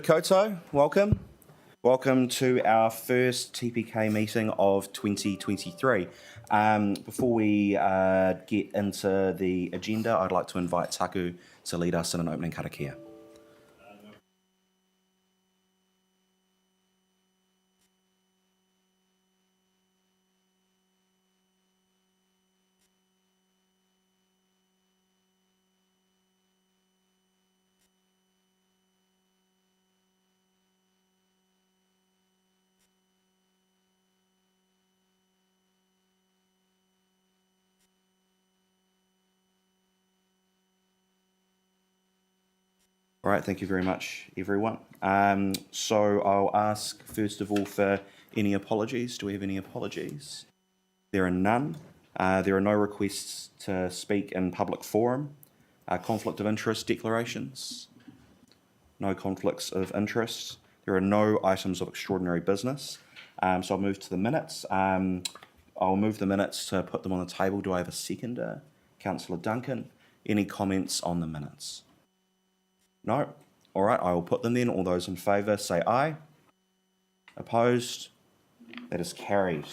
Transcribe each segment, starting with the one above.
Koto, welcome. Welcome to our first TPK meeting of 2023. Before we get into the agenda, I'd like to invite Taku to lead us in an opening karakia. All right, thank you very much, everyone. So I'll ask, first of all, for any apologies. Do we have any apologies? There are none. There are no requests to speak in public forum. Conflict of interest declarations? No conflicts of interest. There are no items of extraordinary business. So I'll move to the minutes. I'll move the minutes to put them on the table. Do I have a seconder? Councillor Duncan. Any comments on the minutes? No? All right, I will put them then. All those in favour say aye. Opposed? That is carried.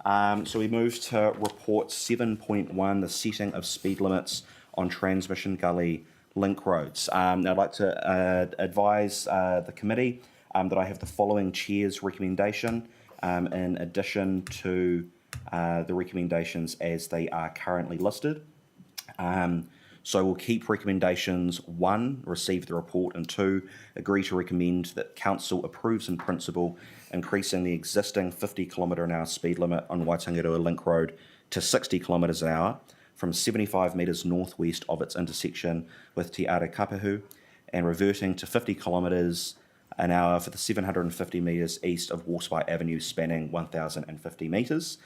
So we move to report 7.1, the setting of speed limits on Transmission Gully link roads. I'd like to advise the committee that I have the following chair's recommendation in addition to the recommendations as they are currently listed. So we'll keep recommendations 1, receive the report, and 2, agree to recommend that Council approves in principle increasing the existing 50 km/h speed limit on Waitangaroa Link Road to 60 km/h from 75 metres northwest of its intersection with Te Are Kapahu, and reverting to 50 km/h for the 750 metres east of Warspite Avenue spanning 1,050 metres.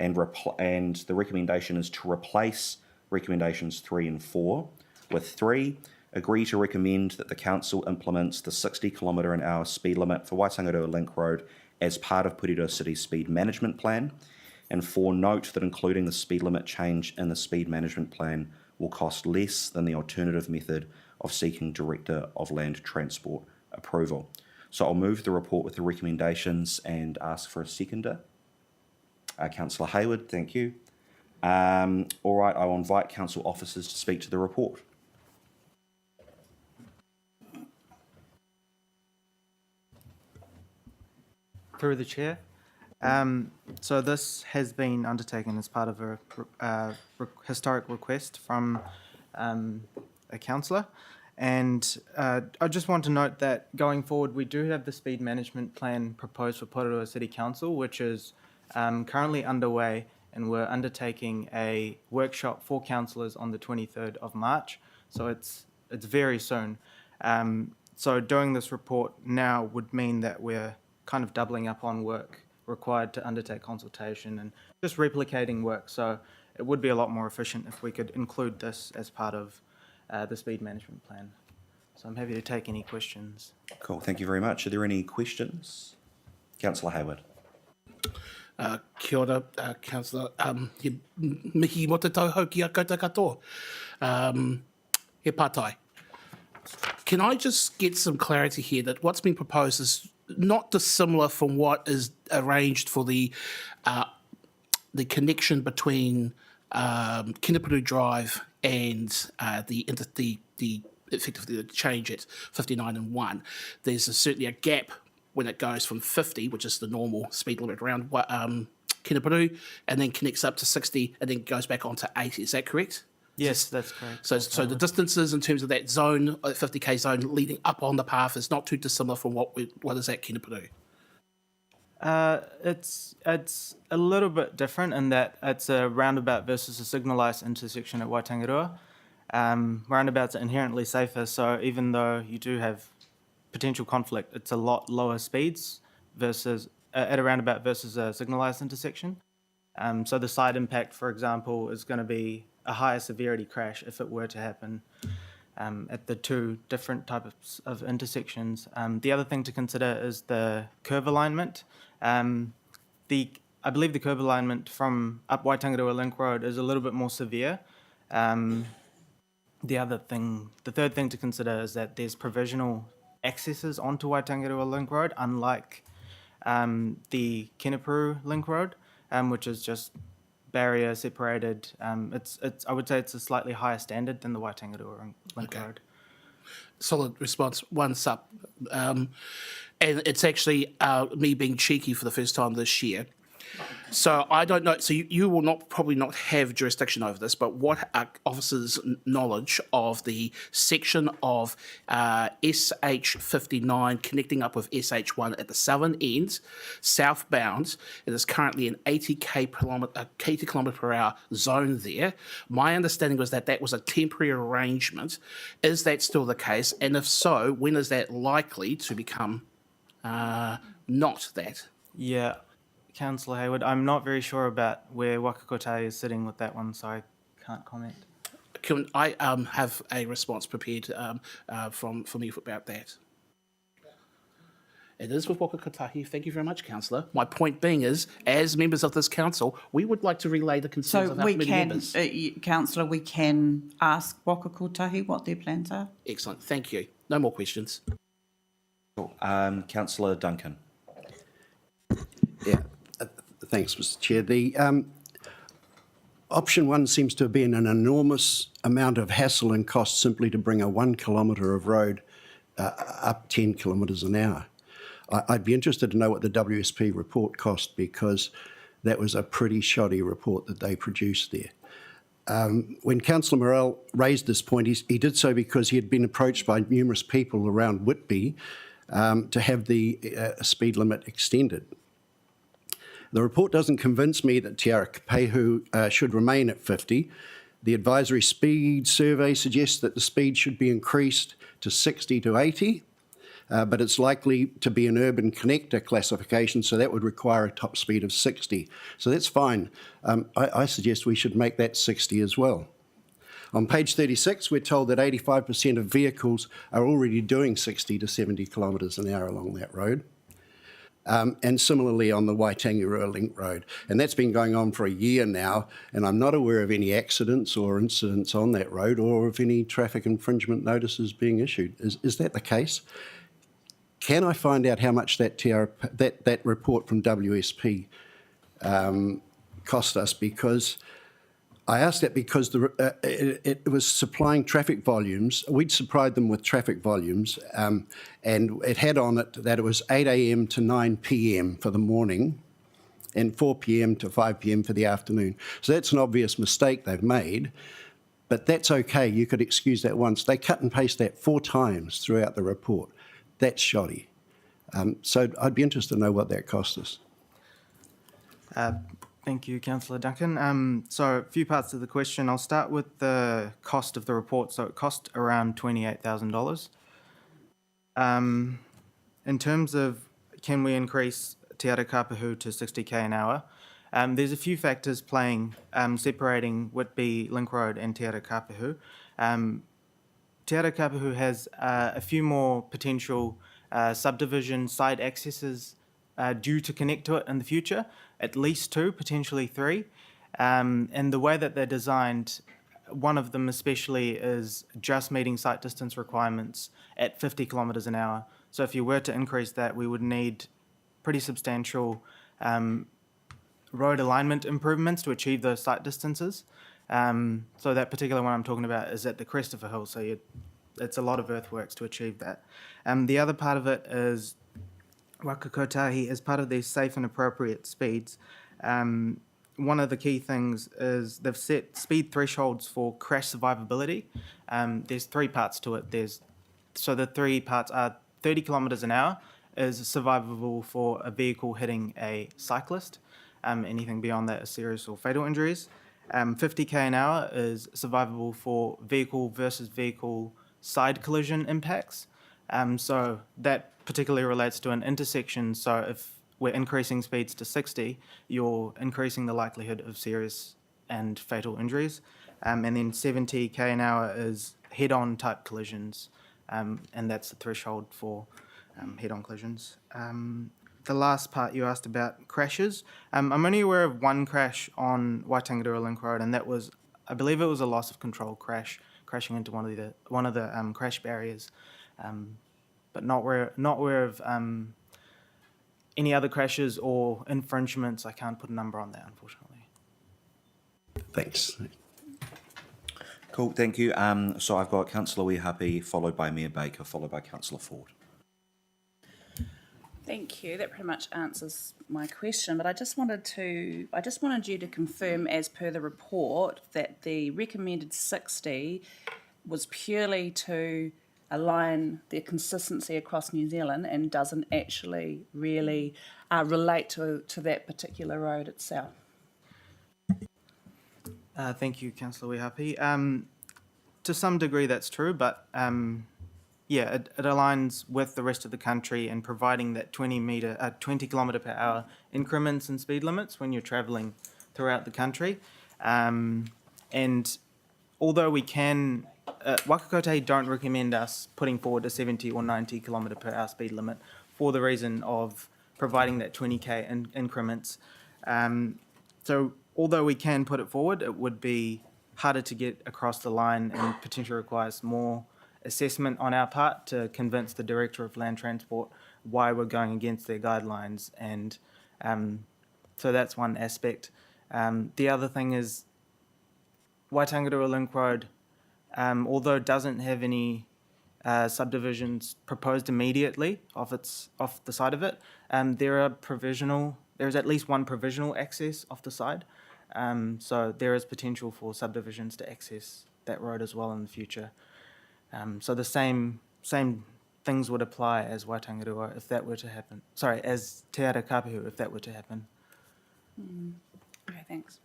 And the recommendation is to replace recommendations 3 and 4 with 3, agree to recommend that the Council implements the 60 km/h speed limit for Waitangaroa Link Road as part of Porirua City's speed management plan, and 4, note that including the speed limit change in the speed management plan will cost less than the alternative method of seeking Director of Land Transport approval. So I'll move the report with the recommendations and ask for a seconder. Councillor Hayward, thank you. All right, I will invite council officers to speak to the report. Through the chair. So this has been undertaken as part of a historic request from a councillor. And I just want to note that going forward, we do have the speed management plan proposed for Porirua City Council, which is currently underway, and we're undertaking a workshop for councillors on the 23rd of March. So it's very soon. So doing this report now would mean that we're kind of doubling up on work required to undertake consultation and just replicating work. So it would be a lot more efficient if we could include this as part of the speed management plan. So I'm happy to take any questions. Cool, thank you very much. Are there any questions? Councillor Hayward. Kia ora, Councillor. He mihi mo te tauhou ki a koutou katoa. He pātai. Can I just get some clarity here that what's been proposed is not dissimilar from what is arranged for the connection between Kinapuru Drive and the effectively the change at 59 and 1. There's certainly a gap when it goes from 50, which is the normal speed limit around Kinapuru, and then connects up to 60 and then goes back on to 80. Is that correct? Yes, that's correct. So the distances in terms of that zone, 50k zone leading up on the path is not too dissimilar from what is at Kinapuru? It's a little bit different in that it's a roundabout versus a signalised intersection at Waitangaroa. Roundabouts are inherently safer, so even though you do have potential conflict, it's a lot lower speeds versus at a roundabout versus a signalised intersection. So the side impact, for example, is going to be a higher severity crash if it were to happen at the two different types of intersections. The other thing to consider is the curve alignment. I believe the curve alignment from up Waitangaroa Link Road is a little bit more severe. The third thing to consider is that there's provisional accesses onto Waitangarua Link Road, unlike the Kenepuru Link Road, which is just barrier separated. It's I would say it's a slightly higher standard than the Waitangarua Link Okay. Road. Solid response. One sup. And it's actually me being cheeky for the first time this year. So I don't know. So you will probably not have jurisdiction over this, but what are officers' knowledge of the section of SH59 connecting up with SH1 at the southern end, southbound? It is currently an 80 kilometre per hour zone there. My understanding was that was a temporary arrangement. Is that still the case? And if so, when is that likely to become not that? Yeah, Councillor Hayward, I'm not very sure about where Wakakotahi is sitting with that one, so I can't comment. Can I have a response prepared from you about that? It is with Wakakotahi. Thank you very much, Councillor. My point being is, as members of this council, we would like to relay the concerns So of our we committee can, members. Councillor, we can ask Wakakotahi what their plans are. Excellent. Thank you. No more questions. Cool. Councillor Duncan. Yeah, thanks, Mr. Chair. The option one seems to have been an enormous amount of hassle and cost simply to bring a 1 kilometre of road up 10 kilometres an hour. I'd be interested to know what the WSP report cost, because that was a pretty shoddy report that they produced there. When Councillor Morell raised this point, he did so because he had been approached by numerous people around Whitby to have the speed limit extended. The report doesn't convince me that Te Arapaehu should remain at 50. The advisory speed survey suggests that the speed should be increased to 60 to 80, but it's likely to be an urban connector classification, so that would require a top speed of 60. So that's fine. I suggest we should make that 60 as well. On page 36, we're told that 85% of vehicles are already doing 60 to 70 kilometres an hour along that road. And similarly on the Waitangarua Link Road. And that's been going on for a year now, and I'm not aware of any accidents or incidents on that road or of any traffic infringement notices being issued. Is that the case? Can I find out how much that report from WSP cost us? Because I asked that because it was supplying traffic volumes. We'd supplied them with traffic volumes, and it had on it that it was 8 a.m. to 9 p.m. for the morning and 4 p.m. to 5 p.m. for the afternoon. So that's an obvious mistake they've made, but that's okay. You could excuse that once. They cut and paste that 4 times throughout the report. That's shoddy. So I'd be interested to know what that cost us. Thank you, Councillor Duncan. So a few parts of the question. I'll start with the cost of the report. So it cost around $28,000. In terms of can we increase Te Arapaehu to 60k an hour, there's a few factors playing, separating Whitby Link Road and Te Arapaehu. Te Arapaehu has a few more potential subdivision side accesses due to connect to it in the future, at least 2, potentially 3. And the way that they're designed, one of them especially is just meeting site distance requirements at 50 kilometres an hour. So if you were to increase that, we would need pretty substantial road alignment improvements to achieve those site distances. So that particular one I'm talking about is at the crest of a hill, so it's a lot of earthworks to achieve that. The other part of it is Wakakotahi, as part of these safe and appropriate speeds. One of the key things is they've set speed thresholds for crash survivability. There's 3 parts to it. So the 3 parts are 30 kilometres an hour is survivable for a vehicle hitting a cyclist. Anything beyond that is serious or fatal injuries. 50k an hour is survivable for vehicle versus vehicle side collision impacts. So that particularly relates to an intersection. So if we're increasing speeds to 60, you're increasing the likelihood of serious and fatal injuries. And then 70k an hour is head-on type collisions, and that's the threshold for head-on collisions. The last part you asked about crashes. I'm only aware of 1 crash on Waitangarua Link Road, and that was, I believe it was a loss of control crash, crashing into one of the crash barriers. but not aware of any other crashes or infringements. I can't put a number on that, unfortunately. Thanks. Cool, thank you. So I've got Councillor Wehapi, followed by Mayor Baker, followed by Councillor Ford. Thank you. That pretty much answers my question, but I just wanted you to confirm, as per the report, that the recommended 60 was purely to align the consistency across New Zealand and doesn't actually really relate to that particular road itself. Thank you, Councillor Wehapi. To some degree, that's true, but yeah, it aligns with the rest of the country and providing that 20 kilometre per hour increments in speed limits when you're travelling throughout the country. And although we can, Wakakote don't recommend us putting forward a 70 or 90 kilometre per hour speed limit for the reason of providing that 20k increments. So although we can put it forward, it would be harder to get across the line and potentially requires more assessment on our part to convince the Director of Land Transport why we're going against their guidelines. And so that's one aspect. The other thing is Waitangaroa Link Road, although it doesn't have any subdivisions proposed immediately off the side of it, there's at least one provisional access off the side. So there is potential for subdivisions to access that road as well in the future. So the same things would apply as Waitangaroa if that were to happen. Sorry, as Te Ara Kapihu if that were to happen. Okay, thanks.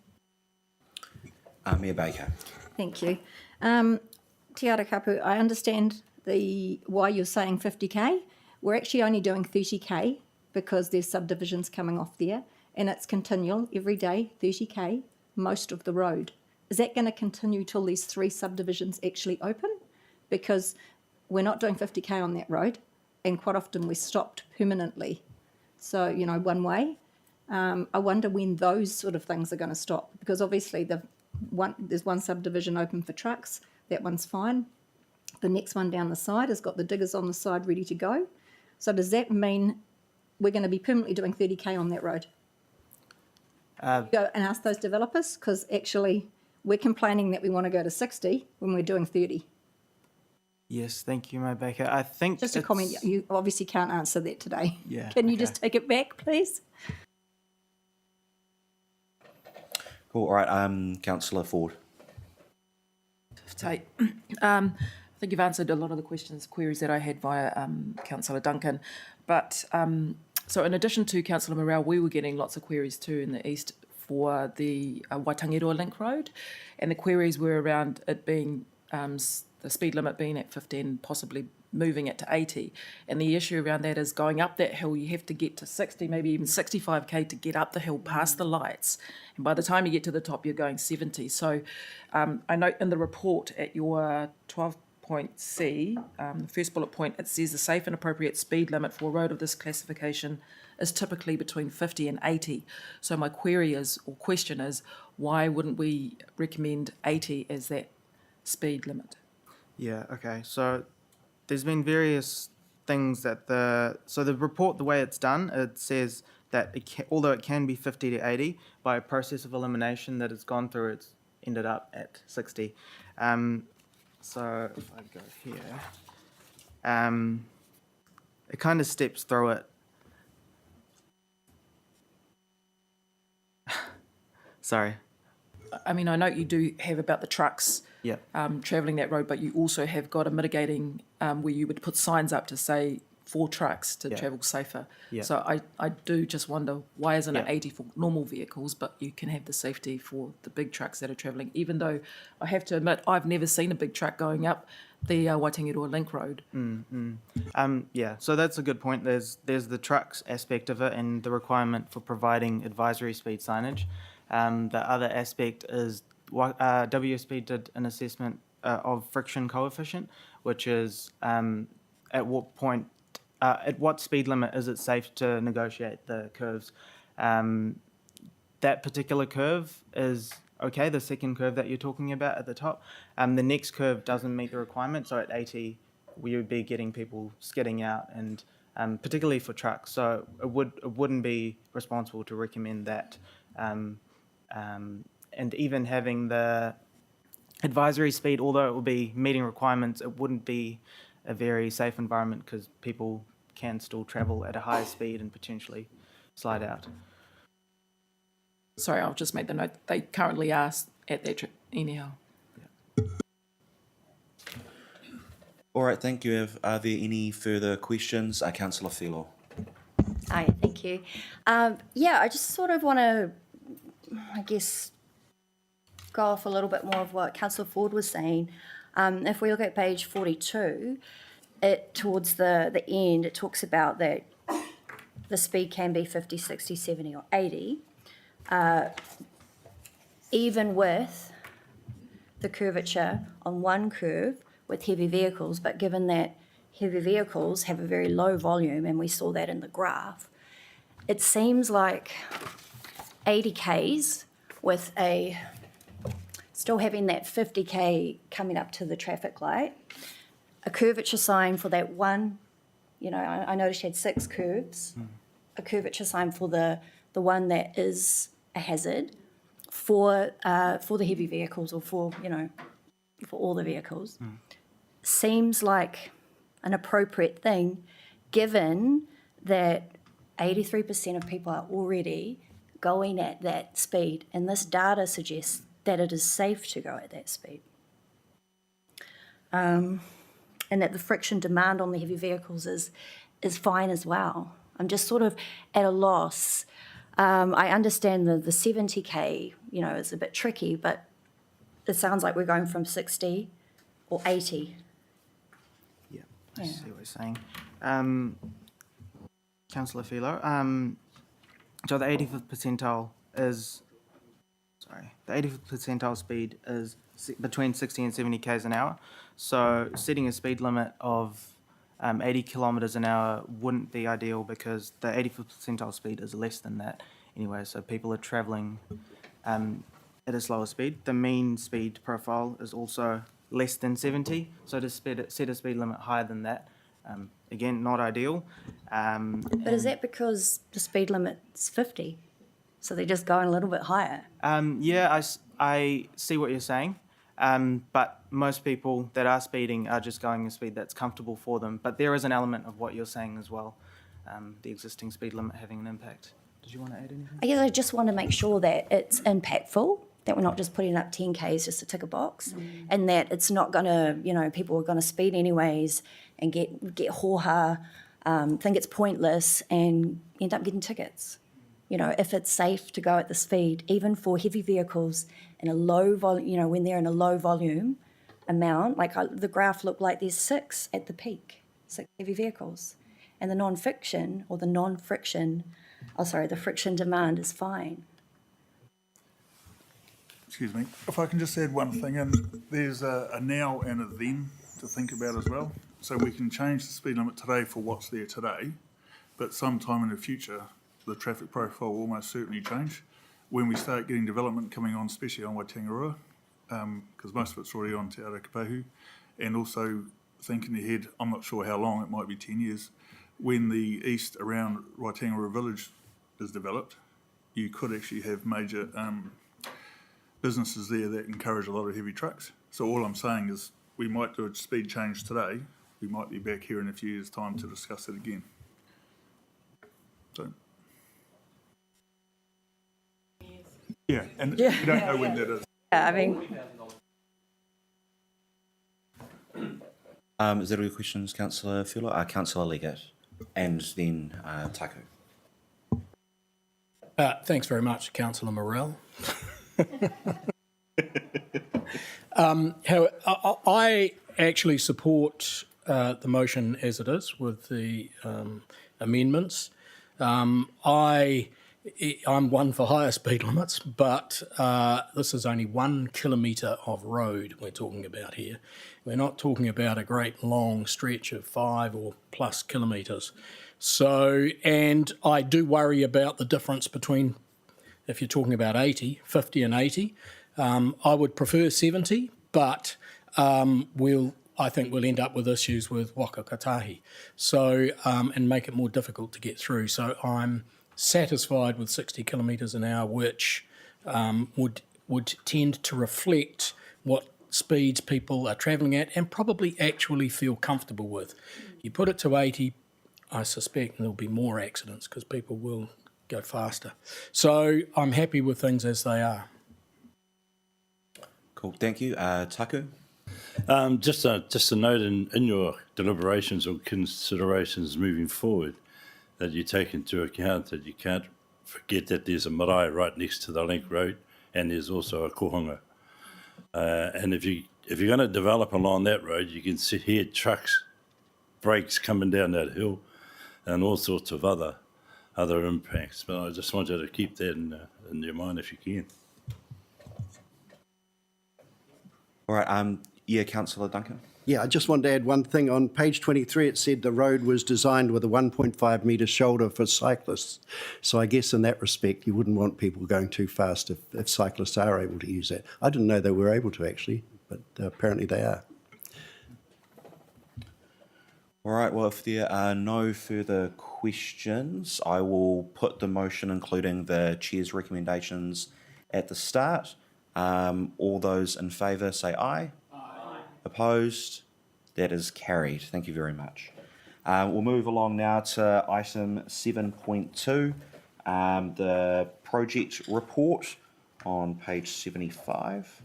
Mayor Baker. Thank you. Te Ara Kapu, I understand why you're saying 50k. We're actually only doing 30k because there's subdivisions coming off there, and it's continual every day, 30k, most of the road. Is that going to continue till these 3 subdivisions actually open? Because we're not doing 50k on that road, and quite often we're stopped permanently. So, one way. I wonder when those sort of things are going to stop, because obviously there's one subdivision open for trucks. That one's fine. The next one down the side has got the diggers on the side ready to go. So does that mean we're going to be permanently doing 30k on that road? Go and ask those developers, because actually we're complaining that we want to go to 60 when we're doing 30. Yes, thank you, Mayor Baker. I think Just a comment. You obviously can't answer that today. Yeah, Can you okay. just take it back, please? Cool, all right, Councillor Ford. Tight. I think you've answered a lot of the queries that I had via Councillor Duncan. But so in addition to Councillor Morrell, we were getting lots of queries too in the east for the Waitangaroa Link Road. And the queries were around it being the speed limit being at 50 and possibly moving it to 80. And the issue around that is going up that hill, you have to get to 60, maybe even 65k to get up the hill past the lights. And by the time you get to the top, you're going 70. So I note in the report at your 12-point C, the first bullet point, it says the safe and appropriate speed limit for a road of this classification is typically between 50 and 80. So my question is, why wouldn't we recommend 80 as that speed limit? Yeah, okay. So there's been various things that the report, the way it's done, it says that although it can be 50 to 80, by a process of elimination that it's gone through, it's ended up at 60. So if I go here, it kind of steps through it. Sorry. I mean, I know you do have about the trucks Yeah. travelling that road, but you also have got a mitigating where you would put signs up to say for trucks to Yeah. travel safer. Yeah. So I do just wonder, why isn't it Yeah. 80 for normal vehicles, but you can have the safety for the big trucks that are travelling, even though I have to admit, I've never seen a big truck going up the Waitangaroa Link Road. Yeah, so that's a good point. There's the trucks aspect of it and the requirement for providing advisory speed signage. The other aspect is WSP did an assessment of friction coefficient, which is at what speed limit is it safe to negotiate the curves. That particular curve is okay, the second curve that you're talking about at the top. The next curve doesn't meet the requirement, so at 80 we would be getting people skidding out, and particularly for trucks. So it wouldn't be responsible to recommend that. And even having the advisory speed, although it will be meeting requirements, it wouldn't be a very safe environment because people can still travel at a higher speed and potentially slide out. Sorry, I'll just make the note. They currently are at that anyhow. All right, thank you. Are there any further questions? Councillor Filo. Hi, thank you. Yeah, I just sort of want to, I guess, go off a little bit more of what Councillor Ford was saying. If we look at page 42, towards the end, it talks about that the speed can be 50, 60, 70 or 80, even with the curvature on one curve with heavy vehicles, but given that heavy vehicles have a very low volume, and we saw that in the graph, it seems like 80 Ks with still having that 50K coming up to the traffic light, a curvature sign for that one, I noticed you had 6 curves, a curvature sign for the one that is a hazard for the heavy vehicles, or for all the vehicles, seems like an appropriate thing, given that 83% of people are already going at that speed, and this data suggests that it is safe to go at that speed. And that the friction demand on the heavy vehicles is fine as well. I'm just sort of at a loss. I understand the 70K, is a bit tricky, but it sounds like we're going from 60 or 80. Yeah, I see what you're saying. Councillor Filo, so the 85th percentile the 85th percentile speed is between 60 and 70 k's an hour. So setting a speed limit of 80 kilometres an hour wouldn't be ideal, because the 85th percentile speed is less than that anyway. So people are travelling at a slower speed. The mean speed profile is also less than 70. So to set a speed limit higher than that, again, not ideal. But is that because the speed limit's 50? So they're just going a little bit higher? Yeah, I see what you're saying. But most people that are speeding are just going a speed that's comfortable for them. But there is an element of what you're saying as well, the existing speed limit having an impact. Did you want to add anything? I guess I just want to make sure that it's impactful, that we're not just putting up 10 Ks just to tick a box, and that it's not going to, people are going to speed anyways and get ho-ha, think it's pointless and end up getting tickets. If it's safe to go at the speed, even for heavy vehicles in a low volume, when they're in a low volume amount, like the graph looked like there's 6 at the peak, 6 heavy vehicles. And the friction demand is fine. Excuse me, if I can just add one thing in, there's a now and a then to think about as well. So we can change the speed limit today for what's there today, but sometime in the future, the traffic profile will almost certainly change when we start getting development coming on, especially on Waitangaroa, because most of it's already on Te Arakapahu, and also thinking ahead, I'm not sure how long, it might be 10 years, when the east around Waitangaroa village is developed, you could actually have major businesses there that encourage a lot of heavy trucks. So all I'm saying is we might do a speed change today, we might be back here in a few years' time to discuss it again. So. Yeah, and you don't know when that is. Yeah, I mean, Is there any questions, Councillor Filo? Councillor Leggett, and then Taku. Thanks very much, Councillor Morell. I actually support the motion as it is with the amendments. I'm one for higher speed limits, but this is only 1 kilometre of road we're talking about here. We're not talking about a great long stretch of 5 or plus kilometres. So, and I do worry about the difference between, if you're talking about 50 and 80, I would prefer 70, but we'll I think we'll end up with issues with Waka Kotahi, so and make it more difficult to get through. So I'm satisfied with 60 kilometres an hour, which would tend to reflect what speeds people are travelling at and probably actually feel comfortable with. You put it to 80, I suspect there'll be more accidents because people will go faster. So I'm happy with things as they are. Cool, thank you. Taku? Just a note in your deliberations or considerations moving forward that you take into account that you can't forget that there's a marae right next to the link road and there's also a kohanga. And if you're going to develop along that road, you can hear trucks, brakes coming down that hill and all sorts of other impacts. But I just want you to keep that in your mind if you can. All right, yeah, Councillor Duncan? Yeah, I just wanted to add one thing. On page 23, it said the road was designed with a 1.5 metre shoulder for cyclists. So I guess in that respect, you wouldn't want people going too fast if cyclists are able to use that. I didn't know they were able to actually, but apparently they are. All right, well, if there are no further questions, I will put the motion, including the Chair's recommendations, at the start. All those in favour say aye. Aye. Opposed? That is carried. Thank you very much. We'll move along now to item 7.2, the project report on page 75.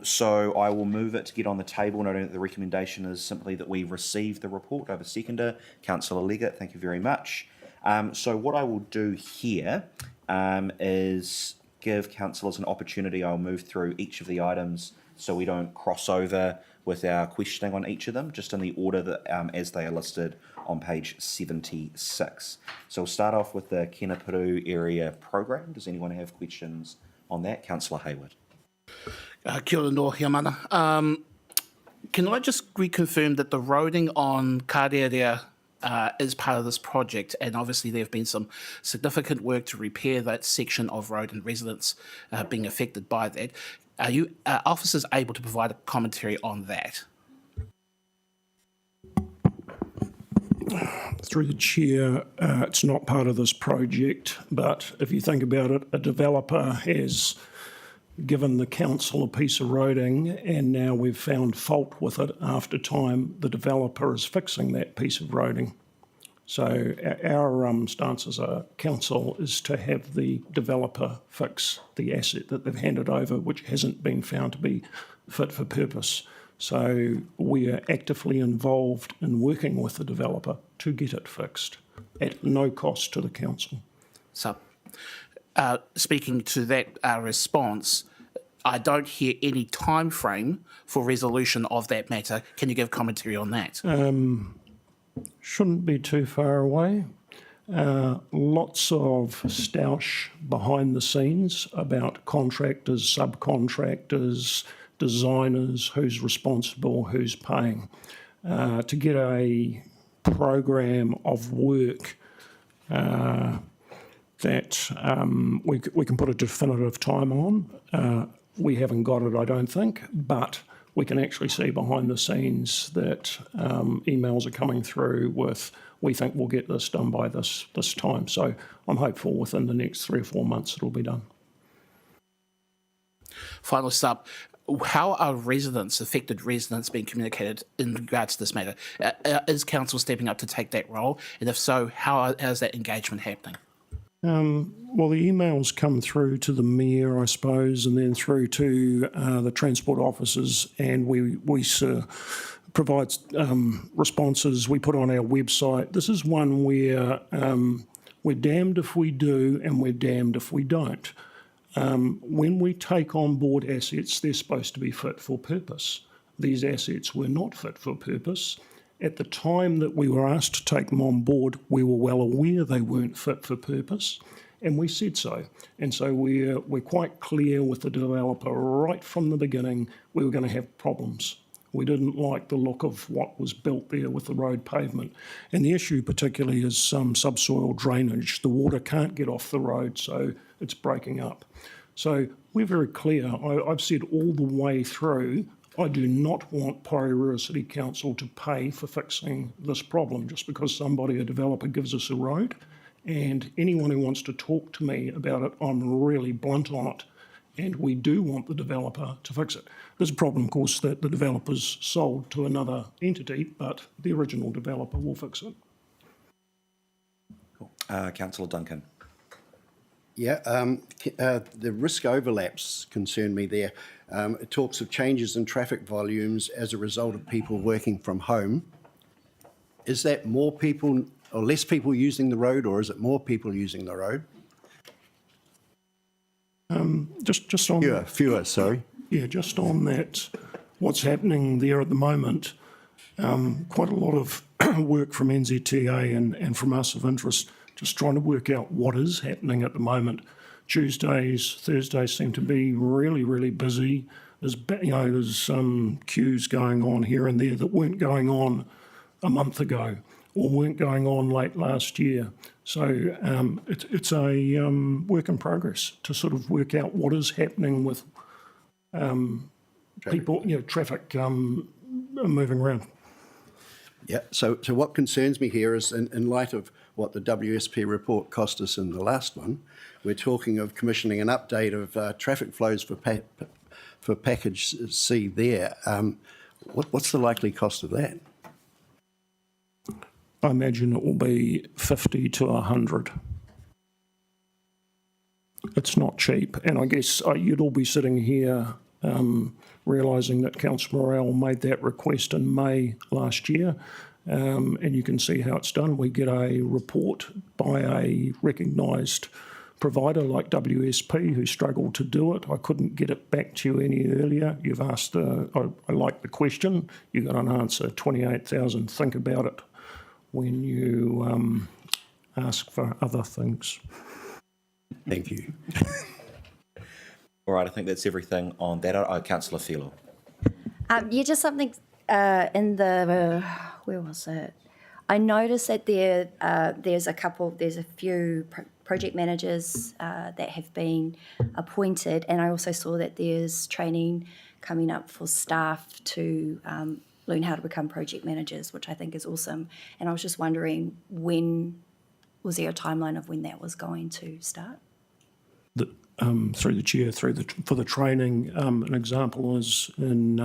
So I will move it to get on the table, noting that the recommendation is simply that we receive the report. I have a seconder, Councillor Leggett, thank you very much. So what I will do here is give councillors an opportunity. I'll move through each of the items so we don't cross over with our questioning on each of them, just in the order that as they are listed on page 76. So we'll start off with the Kenapuru area program. Does anyone have questions on that? Councillor Hayward. Kia ora no, hea mana. Can I just reconfirm that the roading on Kōrero is part of this project, and obviously there have been some significant work to repair that section of road and residents being affected by that. Are you officers able to provide a commentary on that? Through the chair, it's not part of this project, but if you think about it, a developer has given the council a piece of roading and now we've found fault with it after time the developer is fixing that piece of roading. So our stance as a council is to have the developer fix the asset that they've handed over, which hasn't been found to be fit for purpose. So we are actively involved in working with the developer to get it fixed at no cost to the council. So, speaking to that response, I don't hear any time frame for resolution of that matter. Can you give commentary on that? Shouldn't be too far away. Lots of stoush behind the scenes about contractors, subcontractors, designers, who's responsible, who's paying. To get a program of work that we can put a definitive time on. We haven't got it, I don't think, but we can actually see behind the scenes that emails are coming through with, we think we'll get this done by this time. So I'm hopeful within the next 3 or 4 months it'll be done. Final sub. How are affected residents being communicated in regards to this matter? Is council stepping up to take that role? And if so, how is that engagement happening? Well, the emails come through to the mayor, I suppose, and then through to the transport officers, and we provide responses we put on our website. This is one where we're damned if we do and we're damned if we don't. When we take on board assets, they're supposed to be fit for purpose. These assets were not fit for purpose. At the time that we were asked to take them on board, we were well aware they weren't fit for purpose, and we said so. And so we're quite clear with the developer right from the beginning we were going to have problems. We didn't like the look of what was built there with the road pavement. And the issue particularly is some subsoil drainage. The water can't get off the road, so it's breaking up. So we're very clear. I've said all the way through, I do not want Porirua City Council to pay for fixing this problem just because somebody, a developer, gives us a road. And anyone who wants to talk to me about it, I'm really blunt on it. And we do want the developer to fix it. There's a problem, of course, that the developer's sold to another entity, but the original developer will fix it. Councillor Duncan. Yeah, the risk overlaps concern me there. It talks of changes in traffic volumes as a result of people working from home. Is that more people or less people using the road, or is it more people using the road? Just on Fewer, sorry. Yeah, just on that, what's happening there at the moment, quite a lot of work from NZTA and from us of interest, just trying to work out what is happening at the moment. Tuesdays, Thursdays seem to be really, really busy. There's some queues going on here and there that weren't going on a month ago or weren't going on late last year. So it's a work in progress to sort of work out what is happening with people, traffic moving around. Yeah, so what concerns me here is in light of what the WSP report cost us in the last one, we're talking of commissioning an update of traffic flows for package C there. What's the likely cost of that? I imagine it will be 50 to 100. It's not cheap, and I guess you'd all be sitting here realising that Councillor Morrell made that request in May last year, and you can see how it's done. We get a report by a recognised provider like WSP who struggled to do it. I couldn't get it back to you any earlier. You've asked, I like the question, you got an answer, 28,000, think about it when you ask for other things. Thank you. All right, I think that's everything on that. Councillor Filo. Yeah, just something in the, where was it? I noticed that there's a few project managers that have been appointed, and I also saw that there's training coming up for staff to learn how to become project managers, which I think is awesome. And I was just wondering, was there a timeline of when that was going to start? Through the chair, for the training, an example is in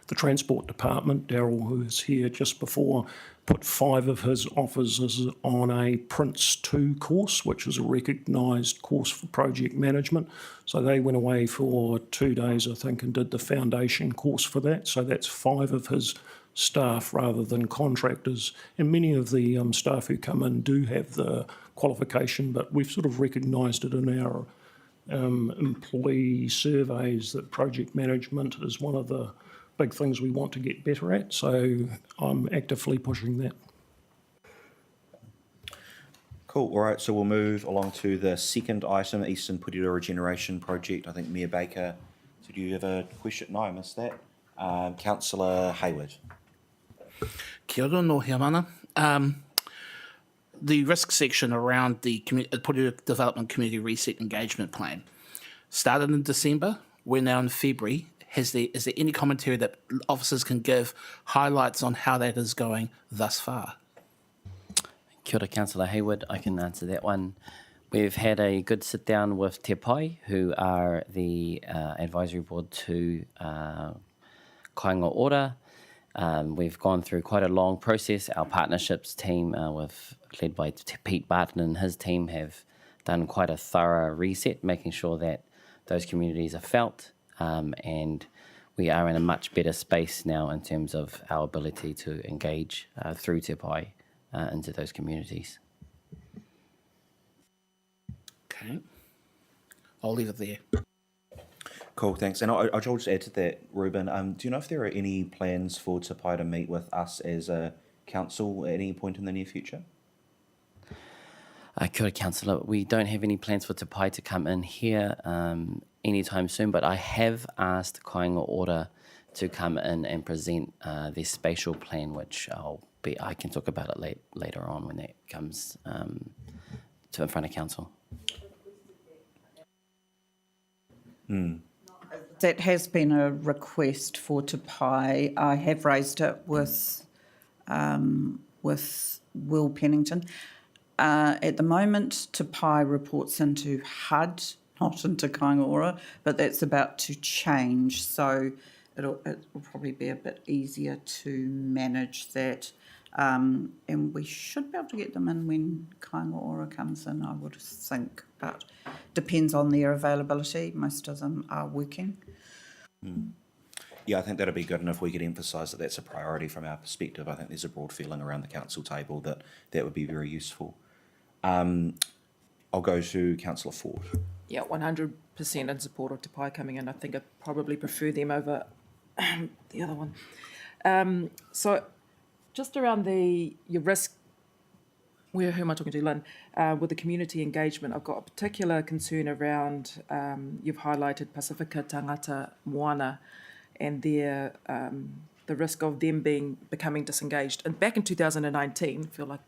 the Transport Department. Daryl, who is here just before, put 5 of his officers on a Prince 2 course, which is a recognised course for project management. So they went away for 2 days, I think, and did the foundation course for that. So that's 5 of his staff rather than contractors. And many of the staff who come in do have the qualification, but we've sort of recognised it in our employee surveys that project management is one of the big things we want to get better at. So I'm actively pushing that. Cool. All right, so we'll move along to the second item, Eastern Porirua Regeneration Project. I think Mayor Baker, so do you have a question? No, I missed that. Councillor Hayward. Kia ora no hea mana. The risk section around the Porirua Development Community Reset Engagement Plan started in December. We're now in February. Is there any commentary that officers can give, highlights on how that is going thus far? Kia ora, Councillor Hayward. I can answer that one. We've had a good sit down with Te Pai, who are the advisory board to Kāinga Ora. We've gone through quite a long process. Our partnerships team, led by Pete Barton and his team, have done quite a thorough reset, making sure that those communities are felt, and we are in a much better space now in terms of our ability to engage through Te Pai into those communities. Okay. I'll leave it there. Cool, thanks. And I'll just add to that, Ruben. Do you know if there are any plans for Te Pai to meet with us as a council at any point in the near future? Kia ora, Councillor. We don't have any plans for Te Pai to come in here anytime soon, but I have asked Kāinga Ora to come in and present their spatial plan, which I can talk about it later on when that comes to in front of council. That has been a request for Te Pai. I have raised it with Will Pennington. At the moment, Te Pai reports into HUD, not into Kaingaora, but that's about to change. So it will probably be a bit easier to manage that. And we should be able to get them in when Kaingaora comes in, I would think, but depends on their availability. Most of them are working. Yeah, I think that'd be good, and if we could emphasise that that's a priority from our perspective, I think there's a broad feeling around the council table that that would be very useful. I'll go to Councillor Ford. Yeah, 100% in support of Te Pai coming in. I think I'd probably prefer them over the other one. So just around your risk, who am I talking to, Lynn? With the community engagement, I've got a particular concern around, you've highlighted Pacifica Tangata Moana and their the risk of them becoming disengaged. And back in 2019, I feel like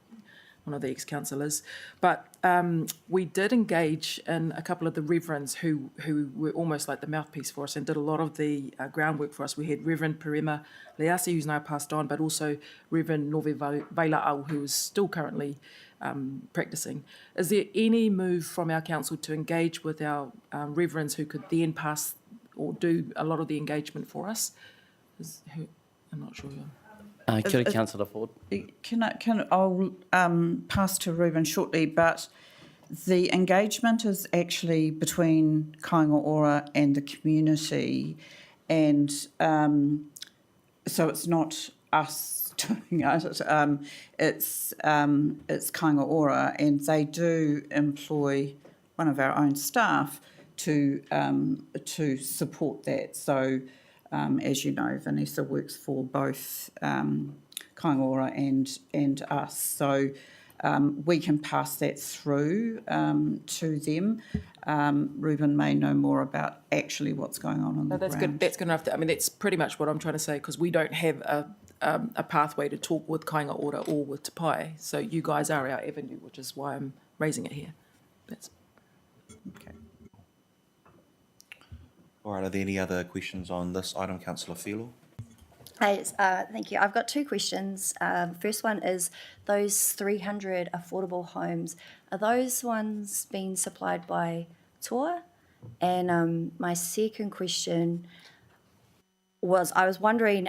one of the ex-councillors, but we did engage in a couple of the reverends who were almost like the mouthpiece for us and did a lot of the groundwork for us. We had Reverend Perema Leasi, who's now passed on, but also Reverend Nove Vaila'au, who is still currently practicing. Is there any move from our council to engage with our reverends who could then pass or do a lot of the engagement for us? I'm not sure. Kia ora, Councillor Ford. I'll pass to Reuben shortly, but the engagement is actually between Kaingaora and the community, and so it's not us doing it. It's Kaingaora, and they do employ one of our own staff to support that. So. As you know, Vanessa works for both Kaingaora and us, so we can pass that through to them. Reuben may know more about actually what's going on the that's ground. good. That's good enough. I mean, that's pretty much what I'm trying to say, because we don't have a pathway to talk with Kaingaora or with Te Pai. So you guys are our avenue, which is why I'm raising it here. That's okay. All right, are there any other questions on this item, Councillor Filo? Hey, thank you. I've got two questions. First one is those 300 affordable homes, are those ones being supplied by Toa? And my second question was, I was wondering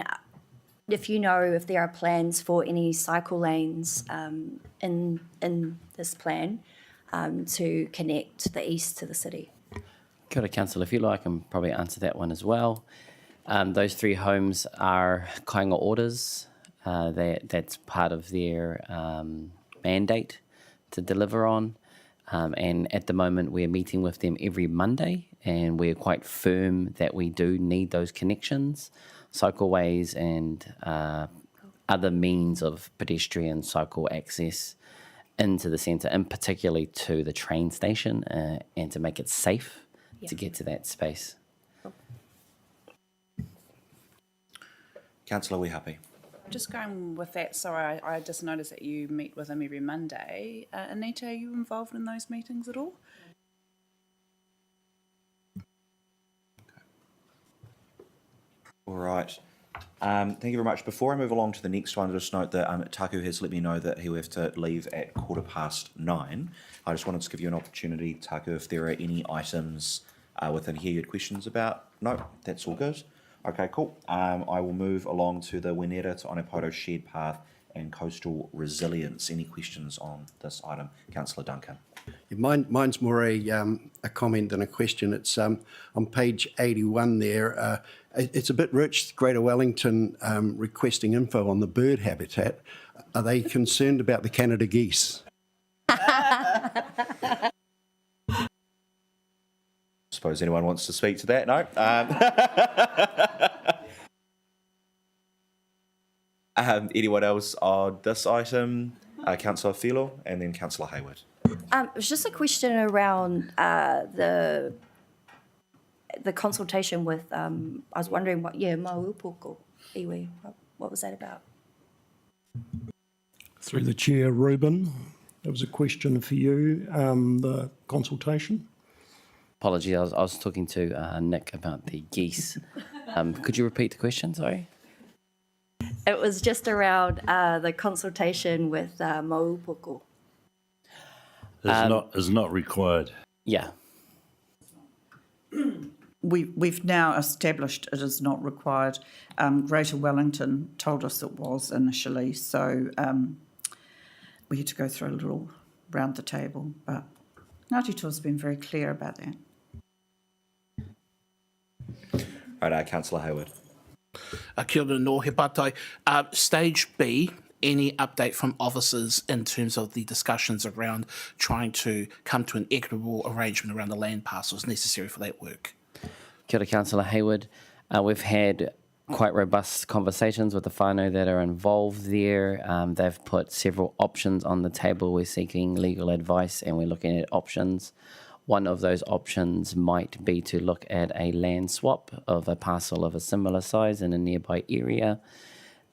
if you know if there are plans for any cycle lanes in this plan to connect the east to the city. Kia ora, Councillor Filo. I can probably answer that one as well. Those 3 homes are kāinga orders. That's part of their mandate to deliver on. And at the moment, we're meeting with them every Monday, and we're quite firm that we do need those connections, cycleways and other means of pedestrian cycle access into the centre, and particularly to the train station, and to make it safe to get to that space. Councillor, we happy? Just going with that, sorry, I just noticed that you meet with them every Monday. Anita, are you involved in those meetings at all? All right. Thank you very much. Before I move along to the next one, just note that Taku has let me know that he will have to leave at 9:15. I just wanted to give you an opportunity, Taku, if there are any items within here you had questions about. No, that's all good. Okay, cool. I will move along to the Wenera to Onipoto Shared Path and Coastal Resilience. Any questions on this item? Councillor Duncan. Yeah, mine's more a comment than a question. It's on page 81 there. It's a bit rich, Greater Wellington requesting info on the bird habitat. Are they concerned about the Canada geese? Suppose anyone wants to speak to that? No? Anyone else on this item? Councillor Filo and then Councillor Hayward. It was just a question around the consultation with, I was wondering Maupoko, iwi, what was that about? Through the chair, Reuben, there was a question for you, the consultation. Apology, I was talking to Nick about the geese. Could you repeat the question? Sorry. It was just around the consultation with Maupoko. Is not required. Yeah. We've now established it is not required. Greater Wellington told us it was initially, so we had to go through a little round the table, but Ngāti Toa's been very clear about that. Right, Councillor Hayward. Kia ora no he patai. Stage B, any update from officers in terms of the discussions around trying to come to an equitable arrangement around the land parcels necessary for that work? Kia ora, Councillor Hayward. We've had quite robust conversations with the whānau that are involved there. They've put several options on the table. We're seeking legal advice and we're looking at options. One of those options might be to look at a land swap of a parcel of a similar size in a nearby area.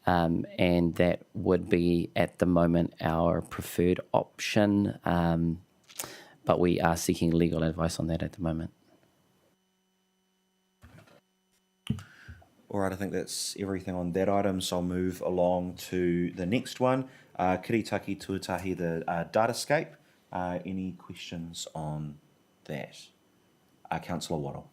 And that would be, at the moment, our preferred option. But we are seeking legal advice on that at the moment. All right, I think that's everything on that item, so I'll move along to the next one. Kiritaki Tuatahi, the datascape. Any questions on that? Councillor Waddle.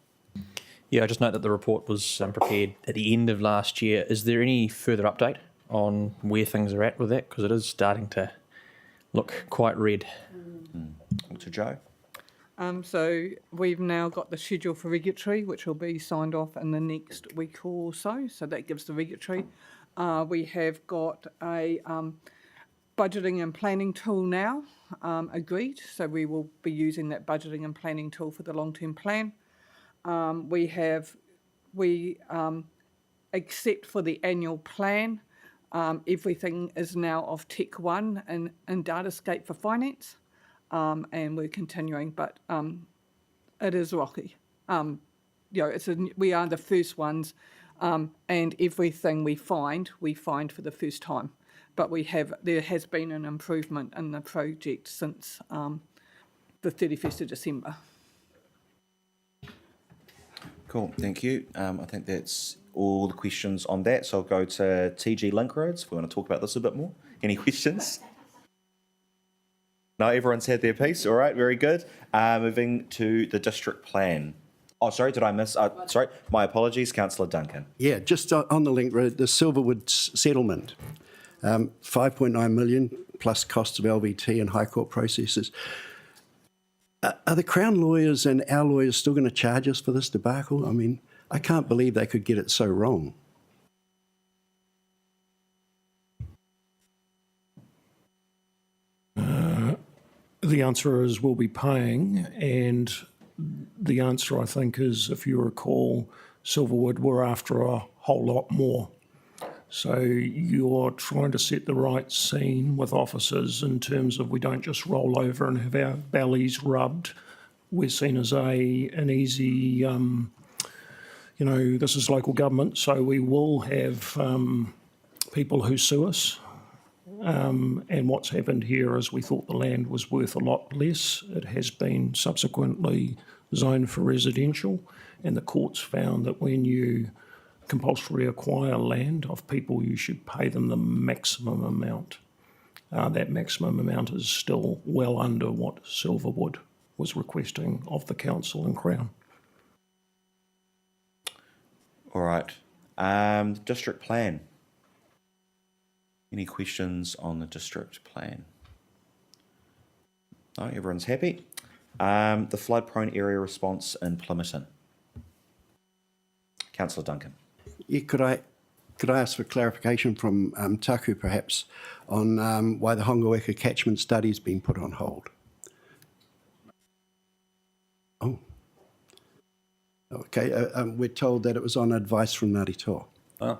Yeah, I just note that the report was prepared at the end of last year. Is there any further update on where things are at with that? Because it is starting to look quite red. To Joe. So we've now got the schedule for regulatory, which will be signed off in the next week or so. So that gives the regulatory. We have got a budgeting and planning tool now agreed. So we will be using that budgeting and planning tool for the long-term plan. Except for the annual plan, everything is now off Tech 1 and Datascape for finance. And we're continuing, but it is rocky. We are the first ones, and everything we find for the first time. But there has been an improvement in the project since the 31st of December. Cool, thank you. I think that's all the questions on that. So I'll go to TG Link Roads if we want to talk about this a bit more. Any questions? No, everyone's had their piece. All right, very good. Moving to the district plan. Oh, sorry, did I miss? Sorry, my apologies, Councillor Duncan. Yeah, just on the link road, the Silverwood settlement, 5.9 million plus costs of LVT and High Court processes. Are the Crown lawyers and our lawyers still going to charge us for this debacle? I mean, I can't believe they could get it so wrong. The answer is we'll be paying, and the answer, I think, is, if you recall, Silverwood were after a whole lot more. So you're trying to set the right scene with officers in terms of we don't just roll over and have our bellies rubbed. We're seen as an easy, this is local government, so we will have people who sue us. And what's happened here is we thought the land was worth a lot less. It has been subsequently zoned for residential, and the courts found that when you compulsory acquire land of people, you should pay them the maximum amount. That maximum amount is still well under what Silverwood was requesting of the council and Crown. All right. District plan. Any questions on the district plan? No, everyone's happy. The flood-prone area response in Plympton. Councillor Duncan. Yeah, could I ask for clarification from Taku, perhaps, on why the Hongoeka catchment study has been put on hold? Oh. Okay, we're told that it was on advice from Ngāti Toa. Oh.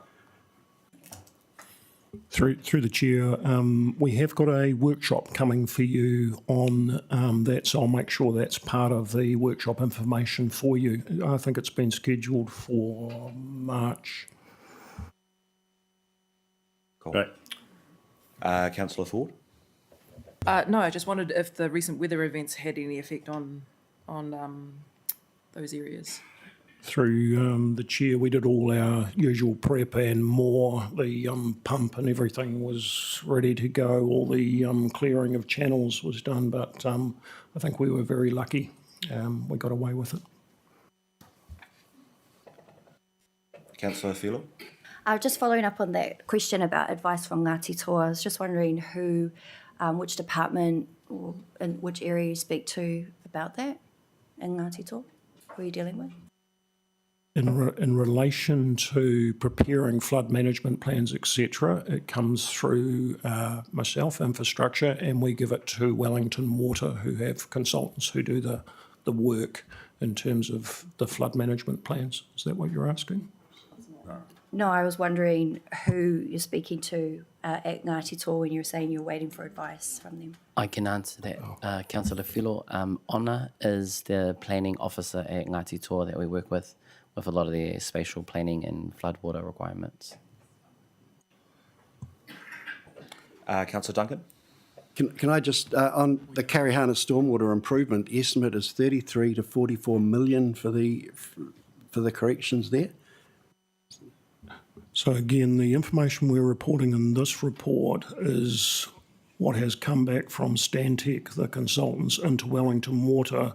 Through the chair, we have got a workshop coming for you on that, so I'll make sure that's part of the workshop information for you. I think it's been scheduled for March. Cool. Right. Councillor Ford? No, I just wondered if the recent weather events had any effect on those areas? Through the chair, we did all our usual prep and more. The pump and everything was ready to go. All the clearing of channels was done, but I think we were very lucky. We got away with it. Councillor Filo? Just following up on that question about advice from Ngāti Toa, I was just wondering who, which department or in which area you speak to about that in Ngāti Toa? Who are you dealing with? In relation to preparing flood management plans, etc., it comes through myself, infrastructure, and we give it to Wellington Water, who have consultants who do the work in terms of the flood management plans. Is that what you're asking? No, I was wondering who you're speaking to at Ngāti Toa when you're saying you're waiting for advice from them. I can answer that, Councillor Filo. Ona is the planning officer at Ngāti Toa that we work with a lot of their spatial planning and floodwater requirements. Councillor Duncan? Can I just, on the Karihana stormwater improvement, estimate is 33 to 44 million for the corrections there? So again, the information we're reporting in this report is what has come back from Stantec, the consultants, into Wellington Water,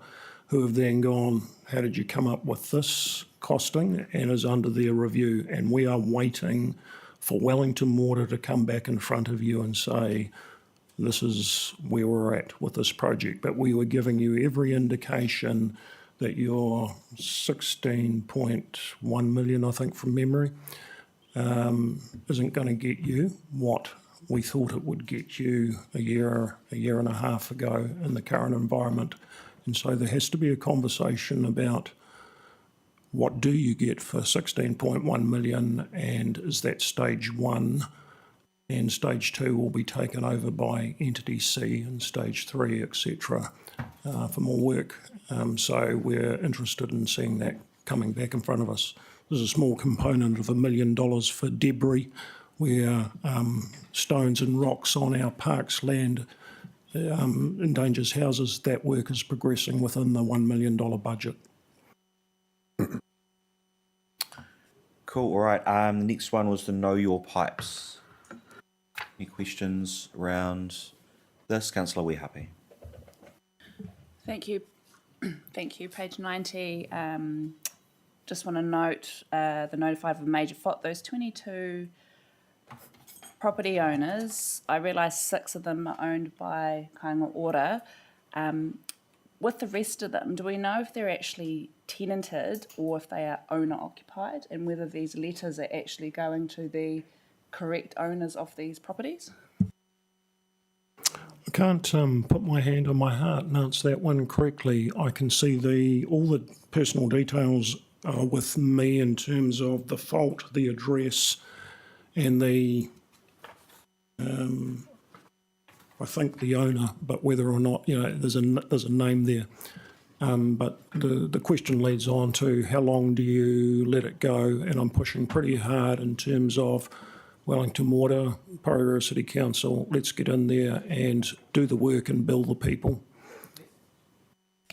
who have then gone, how did you come up with this costing, and is under their review. And we are waiting for Wellington Water to come back in front of you and say, this is where we're at with this project. But we were giving you every indication that your 16.1 million, I think from memory, isn't going to get you what we thought it would get you a year and a half ago in the current environment. And so there has to be a conversation about what do you get for 16.1 million, and is that stage one, and stage two will be taken over by entity C, and stage three, etc., for more work. So we're interested in seeing that coming back in front of us. There's a small component of $1 million for debris, where stones and rocks on our parks land endangers houses. That work is progressing within the $1 million budget. Cool, all right. The next one was the Know Your Pipes. Any questions around this? Councillor Wehapi. Thank you. Thank you. Page 90. Just want to note the notified of a major fault. Those 22 property owners, I realise 6 of them are owned by Kāinga Ora. With the rest of them, do we know if they're actually tenanted or if they are owner occupied, and whether these letters are actually going to the correct owners of these properties? I can't put my hand on my heart and answer that one correctly. I can see all the personal details are with me in terms of the fault, the address, and the I think the owner, but whether or not, there's a name there. But the question leads on to how long do you let it go? And I'm pushing pretty hard in terms of Wellington Water, Porirua City Council, let's get in there and do the work and bill the people.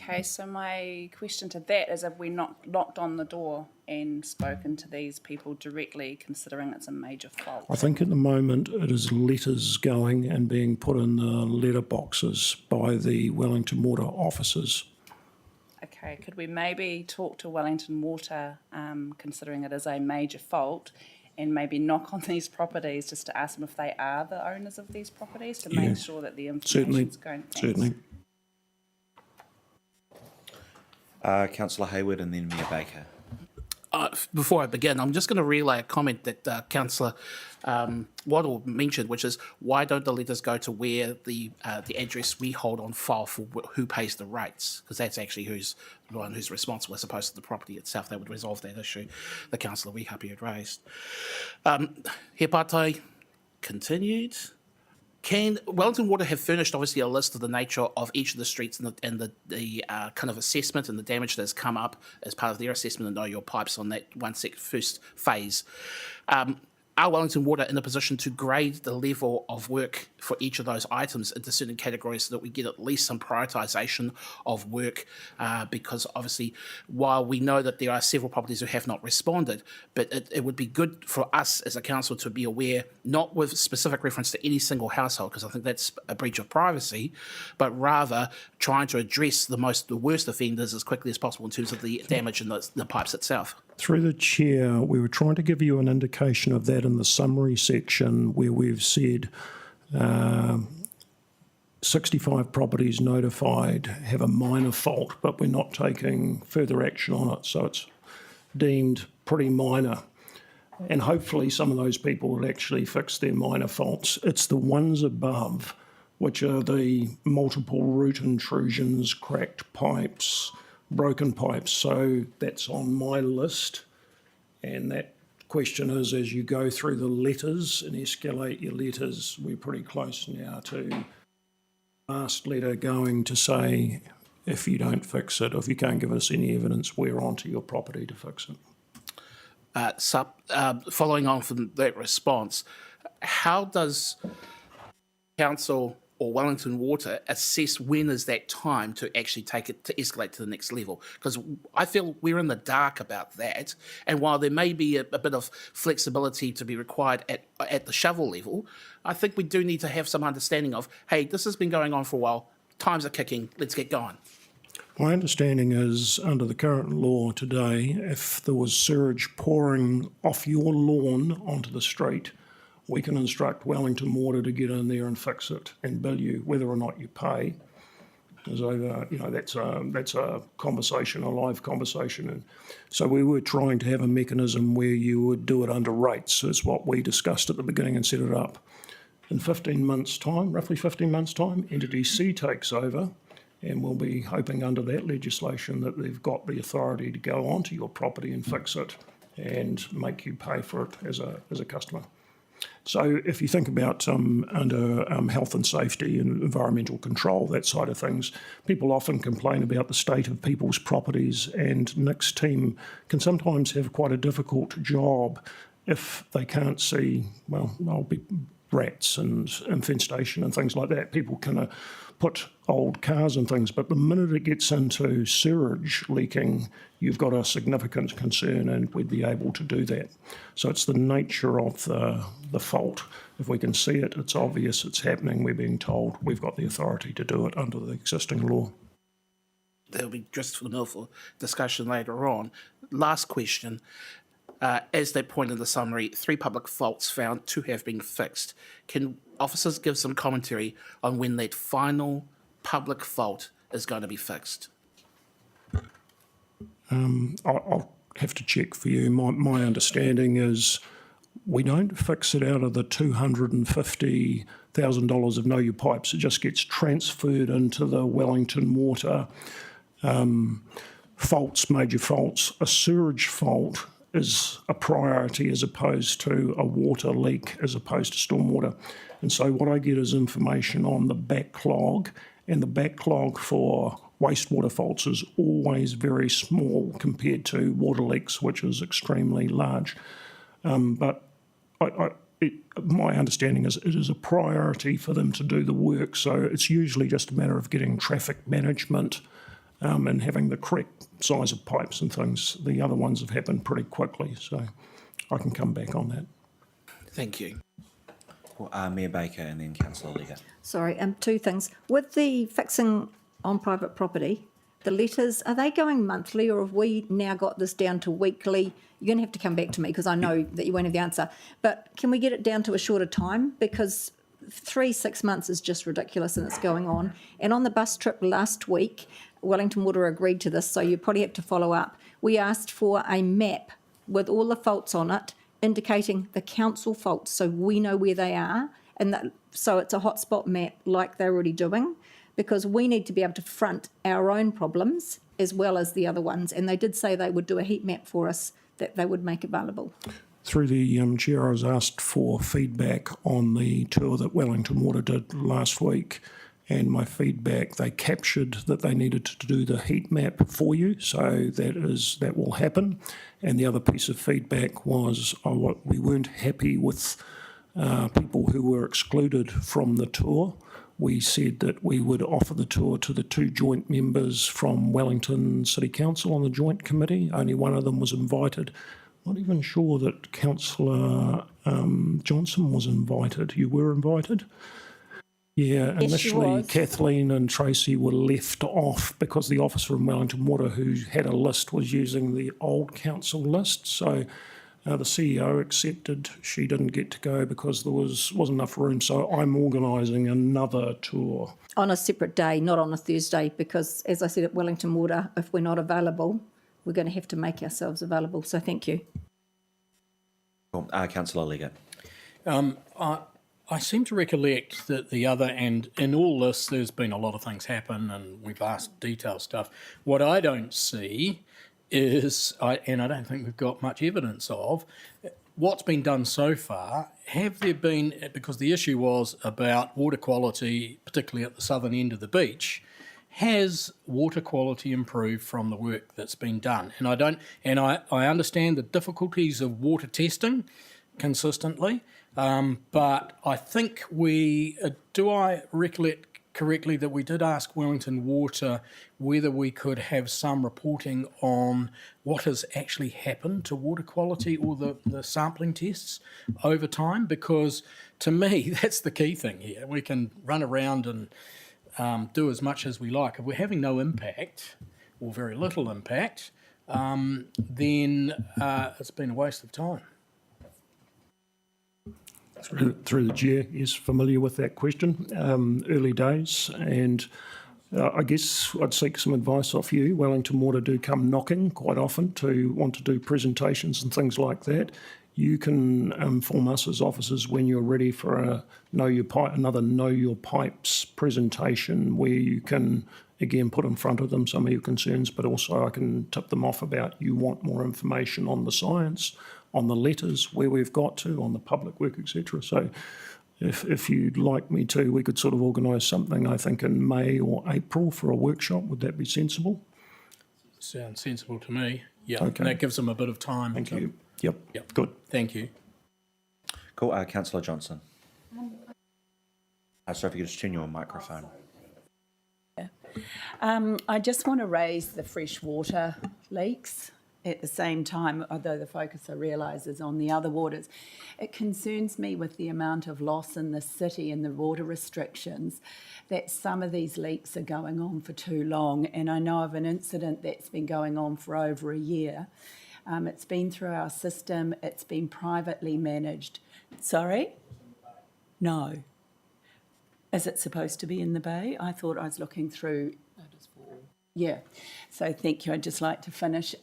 Okay, so my question to that is, have we not knocked on the door and spoken to these people directly, considering it's a major fault? I think at the moment it is letters going and being put in the letter boxes by the Wellington Water officers. Okay, could we maybe talk to Wellington Water, considering it is a major fault, and maybe knock on these properties just to ask them if they are the owners of these properties, to make sure that the information's going? Thanks. Certainly. Councillor Hayward and then Mayor Baker. Before I begin, I'm just going to relay a comment that Councillor Waddle mentioned, which is, why don't the letters go to where the address we hold on file for who pays the rates? Because that's actually the one who's responsible, as opposed to the property itself. They would resolve that issue the Councillor Wehapi had raised. He Pātai continued. Can Wellington Water have furnished, obviously, a list of the nature of each of the streets and the kind of assessment and the damage that has come up as part of their assessment and Know Your Pipes on that first phase? are Wellington Water in a position to grade the level of work for each of those items into certain categories so that we get at least some prioritisation of work? Because obviously, while we know that there are several properties who have not responded, but it would be good for us as a council to be aware, not with specific reference to any single household, because I think that's a breach of privacy, but rather trying to address the worst offenders as quickly as possible in terms of the damage in the pipes itself. Through the chair, we were trying to give you an indication of that in the summary section where we've said 65 properties notified have a minor fault, but we're not taking further action on it, so it's deemed pretty minor. And hopefully some of those people will actually fix their minor faults. It's the ones above, which are the multiple root intrusions, cracked pipes, broken pipes. So that's on my list. And that question is, as you go through the letters and escalate your letters, we're pretty close now to last letter going to say, if you don't fix it, if you can't give us any evidence, we're onto your property to fix it. Following on from that response, how does council or Wellington Water assess when is that time to actually take it to escalate to the next level? Because I feel we're in the dark about that, and while there may be a bit of flexibility to be required at the shovel level, I think we do need to have some understanding of, hey, this has been going on for a while, times are kicking, let's get going. My understanding is, under the current law today, if there was sewage pouring off your lawn onto the street, we can instruct Wellington Water to get in there and fix it and bill you, whether or not you pay. As over, that's a conversation, a live conversation. And so we were trying to have a mechanism where you would do it under rates, is what we discussed at the beginning and set it up. In 15 months' time, roughly 15 months' time, Entity C takes over, and we'll be hoping under that legislation that they've got the authority to go onto your property and fix it and make you pay for it as a customer. So if you think about under health and safety and environmental control, that side of things, people often complain about the state of people's properties, and Nick's team can sometimes have quite a difficult job if they can't see, well, there'll be rats and infestation and things like that. People can put old cars and things, but the minute it gets into sewage leaking, you've got a significant concern, and we'd be able to do that. So it's the nature of the fault. If we can see it, it's obvious, it's happening, we're being told, we've got the authority to do it under the existing law. There'll be just for the mill for discussion later on. Last question. As they point in the summary, 3 public faults found, 2 have been fixed. Can officers give some commentary on when that final public fault is going to be fixed? I'll have to check for you. My understanding is we don't fix it out of the $250,000 of Know Your Pipes. It just gets transferred into the Wellington Water faults, major faults. A sewage fault is a priority as opposed to a water leak, as opposed to stormwater. And so what I get is information on the backlog, and the backlog for wastewater faults is always very small compared to water leaks, which is extremely large. But my understanding is it is a priority for them to do the work, so it's usually just a matter of getting traffic management and having the correct size of pipes and things. The other ones have happened pretty quickly, so I can come back on that. Thank you. Mayor Baker and then Councillor Lega. Sorry, 2 things. With the fixing on private property, the letters, are they going monthly, or have we now got this down to weekly? You're going to have to come back to me because I know that you won't have the answer. But can we get it down to a shorter time? Because 6 months is just ridiculous and it's going on. And on the bus trip last week, Wellington Water agreed to this, so you probably have to follow up. We asked for a map with all the faults on it, indicating the council faults, so we know where they are, and so it's a hotspot map like they're already doing, because we need to be able to front our own problems as well as the other ones. And they did say they would do a heat map for us that they would make available. Through the chair, I was asked for feedback on the tour that Wellington Water did last week, and my feedback, they captured that they needed to do the heat map for you, so that will happen. And the other piece of feedback was we weren't happy with people who were excluded from the tour. We said that we would offer the tour to the 2 joint members from Wellington City Council on the joint committee. Only one of them was invited. Not even sure that Councillor Johnson was invited. You were invited? Yeah, Yes, she initially was. Kathleen and Tracy were left off because the officer in Wellington Water who had a list was using the old council list. So the CEO accepted she didn't get to go because there wasn't enough room. So I'm organising another tour. On a separate day, not on a Thursday, because as I said at Wellington Water, if we're not available, we're going to have to make ourselves available. So thank you. Cool. Councillor Leggett. I seem to recollect that and in all this, there's been a lot of things happen and we've asked detailed stuff. What I don't see is, and I don't think we've got much evidence of, what's been done so far. Have there been, because the issue was about water quality, particularly at the southern end of the beach, has water quality improved from the work that's been done? And I understand the difficulties of water testing consistently, but I think do I recollect correctly that we did ask Wellington Water whether we could have some reporting on what has actually happened to water quality or the sampling tests over time? Because to me, that's the key thing here. We can run around and do as much as we like. If we're having no impact or very little impact, then it's been a waste of time. Through the chair, is familiar with that question. Early days, and I guess I'd seek some advice off you. Wellington Water do come knocking quite often to want to do presentations and things like that. You can inform us as officers when you're ready for another Know Your Pipes presentation where you can again put in front of them some of your concerns, but also I can tip them off about you want more information on the science, on the letters, where we've got to, on the public work, etc. So if you'd like me to, we could sort of organise something, I think, in May or April for a workshop. Would that be sensible? Sounds sensible to me. Yeah, Okay. And that gives them a bit of time. Thank you. Yep, good. Thank you. Cool. Councillor Johnson. Sorry, if you could just turn your microphone. I just want to raise the freshwater leaks at the same time, although the focus I realise is on the other waters. It concerns me with the amount of loss in the city and the water restrictions that some of these leaks are going on for too long. And I know of an incident that's been going on for over a year. It's been through our system. It's been privately managed. Sorry? No. Is it supposed to be in the bay? I thought I was looking through. Yeah. So thank you. I'd just like to finish.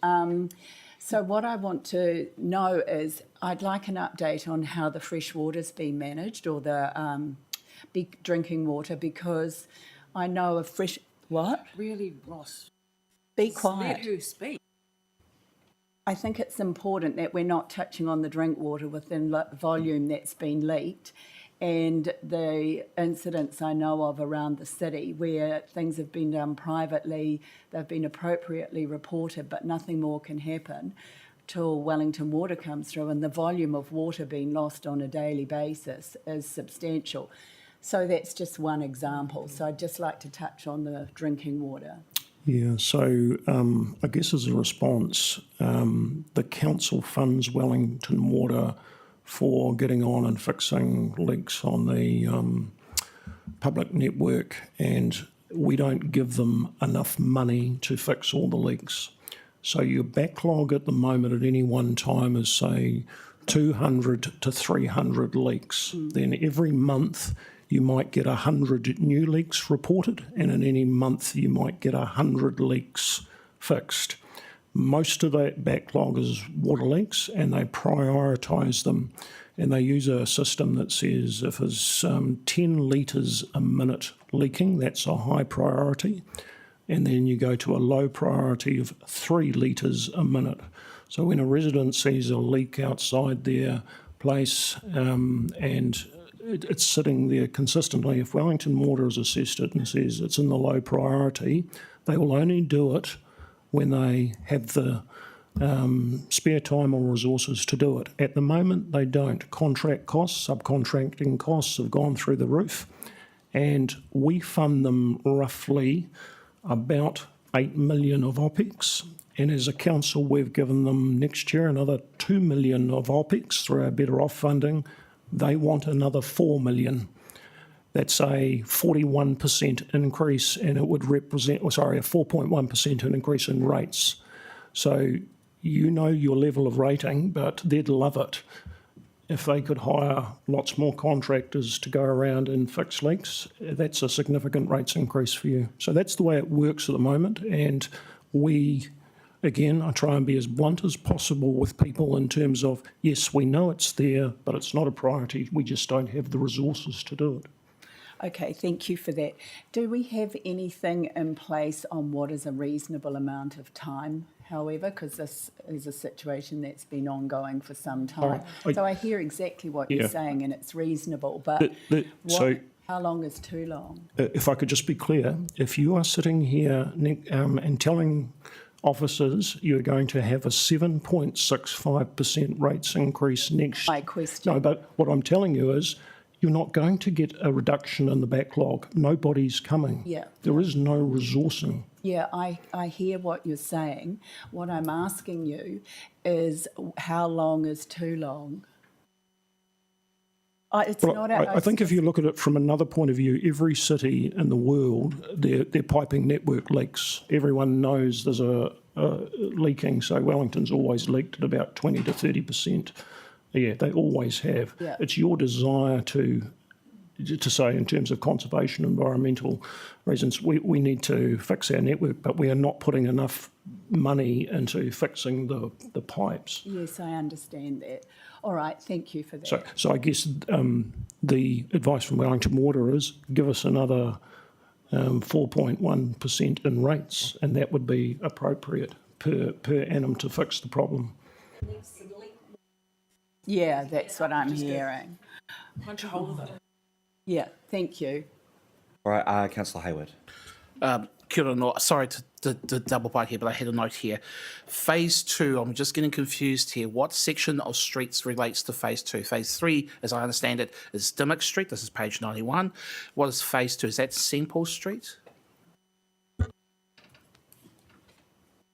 So what I want to know is I'd like an update on how the fresh water's been managed, or the drinking water, because I know of fresh... What? Really, Ross. Be quiet. Let her speak. I think it's important that we're not touching on the drink water within volume that's been leaked, and the incidents I know of around the city where things have been done privately, they've been appropriately reported, but nothing more can happen till Wellington Water comes through, and the volume of water being lost on a daily basis is substantial. So that's just one example. So I'd just like to touch on the drinking water. Yeah, so I guess as a response, the council funds Wellington Water for getting on and fixing leaks on the public network, and we don't give them enough money to fix all the leaks. So your backlog at the moment at any one time is, say, 200 to 300 leaks. Then every month you might get 100 new leaks reported, and in any month you might get 100 leaks fixed. Most of that backlog is water leaks, and they prioritise them. And they use a system that says if there's 10 litres a minute leaking, that's a high priority. And then you go to a low priority of 3 litres a minute. So when a resident sees a leak outside their place and it's sitting there consistently. If Wellington Water has assessed it and says it's in the low priority, they will only do it when they have the spare time or resources to do it. At the moment, they don't. Contract costs, subcontracting costs have gone through the roof, and we fund them roughly about 8 million of OPEX. And as a council, we've given them next year another 2 million of OPEX through our Better Off funding. They want another 4 million. That's a 41% increase, and it would represent, a 4.1% increase in rates. So you know your level of rating, but they'd love it if they could hire lots more contractors to go around and fix leaks. That's a significant rates increase for you. So that's the way it works at the moment, and again, I try and be as blunt as possible with people in terms of, yes, we know it's there, but it's not a priority. We just don't have the resources to do it. Okay, thank you for that. Do we have anything in place on what is a reasonable amount of time, however, because this is a situation that's been ongoing for some time? So I hear exactly what you're saying, and it's reasonable, but how long is too long? If I could just be clear, if you are sitting here and telling officers you're going to have a 7.65% rates increase next year. My question. No, but what I'm telling you is you're not going to get a reduction in the backlog. Nobody's coming. Yeah. There is no resourcing. Yeah, I hear what you're saying. What I'm asking you is how long is too long? I think if you look at it from another point of view, every city in the world, their piping network leaks. Everyone knows there's a leaking, so Wellington's always leaked at about 20 to 30%. Yeah, they always have. Yeah. It's your desire to say in terms of conservation, environmental reasons, we need to fix our network, but we are not putting enough money into fixing the pipes. Yes, I understand that. All right, thank you for that. So I guess the advice from Wellington Water is give us another 4.1% in rates, and that would be appropriate per annum to fix the problem. Yeah, that's what I'm hearing. Punch a hole in it. Yeah, thank you. All right, Councillor Hayward. Kia ora no, sorry to double bite here, but I had a note here. Phase 2, I'm just getting confused here. What section of streets relates to Phase 2? Phase 3, as I understand it, is Dimmock Street. This is page 91. What is Phase 2? Is that St Paul Street?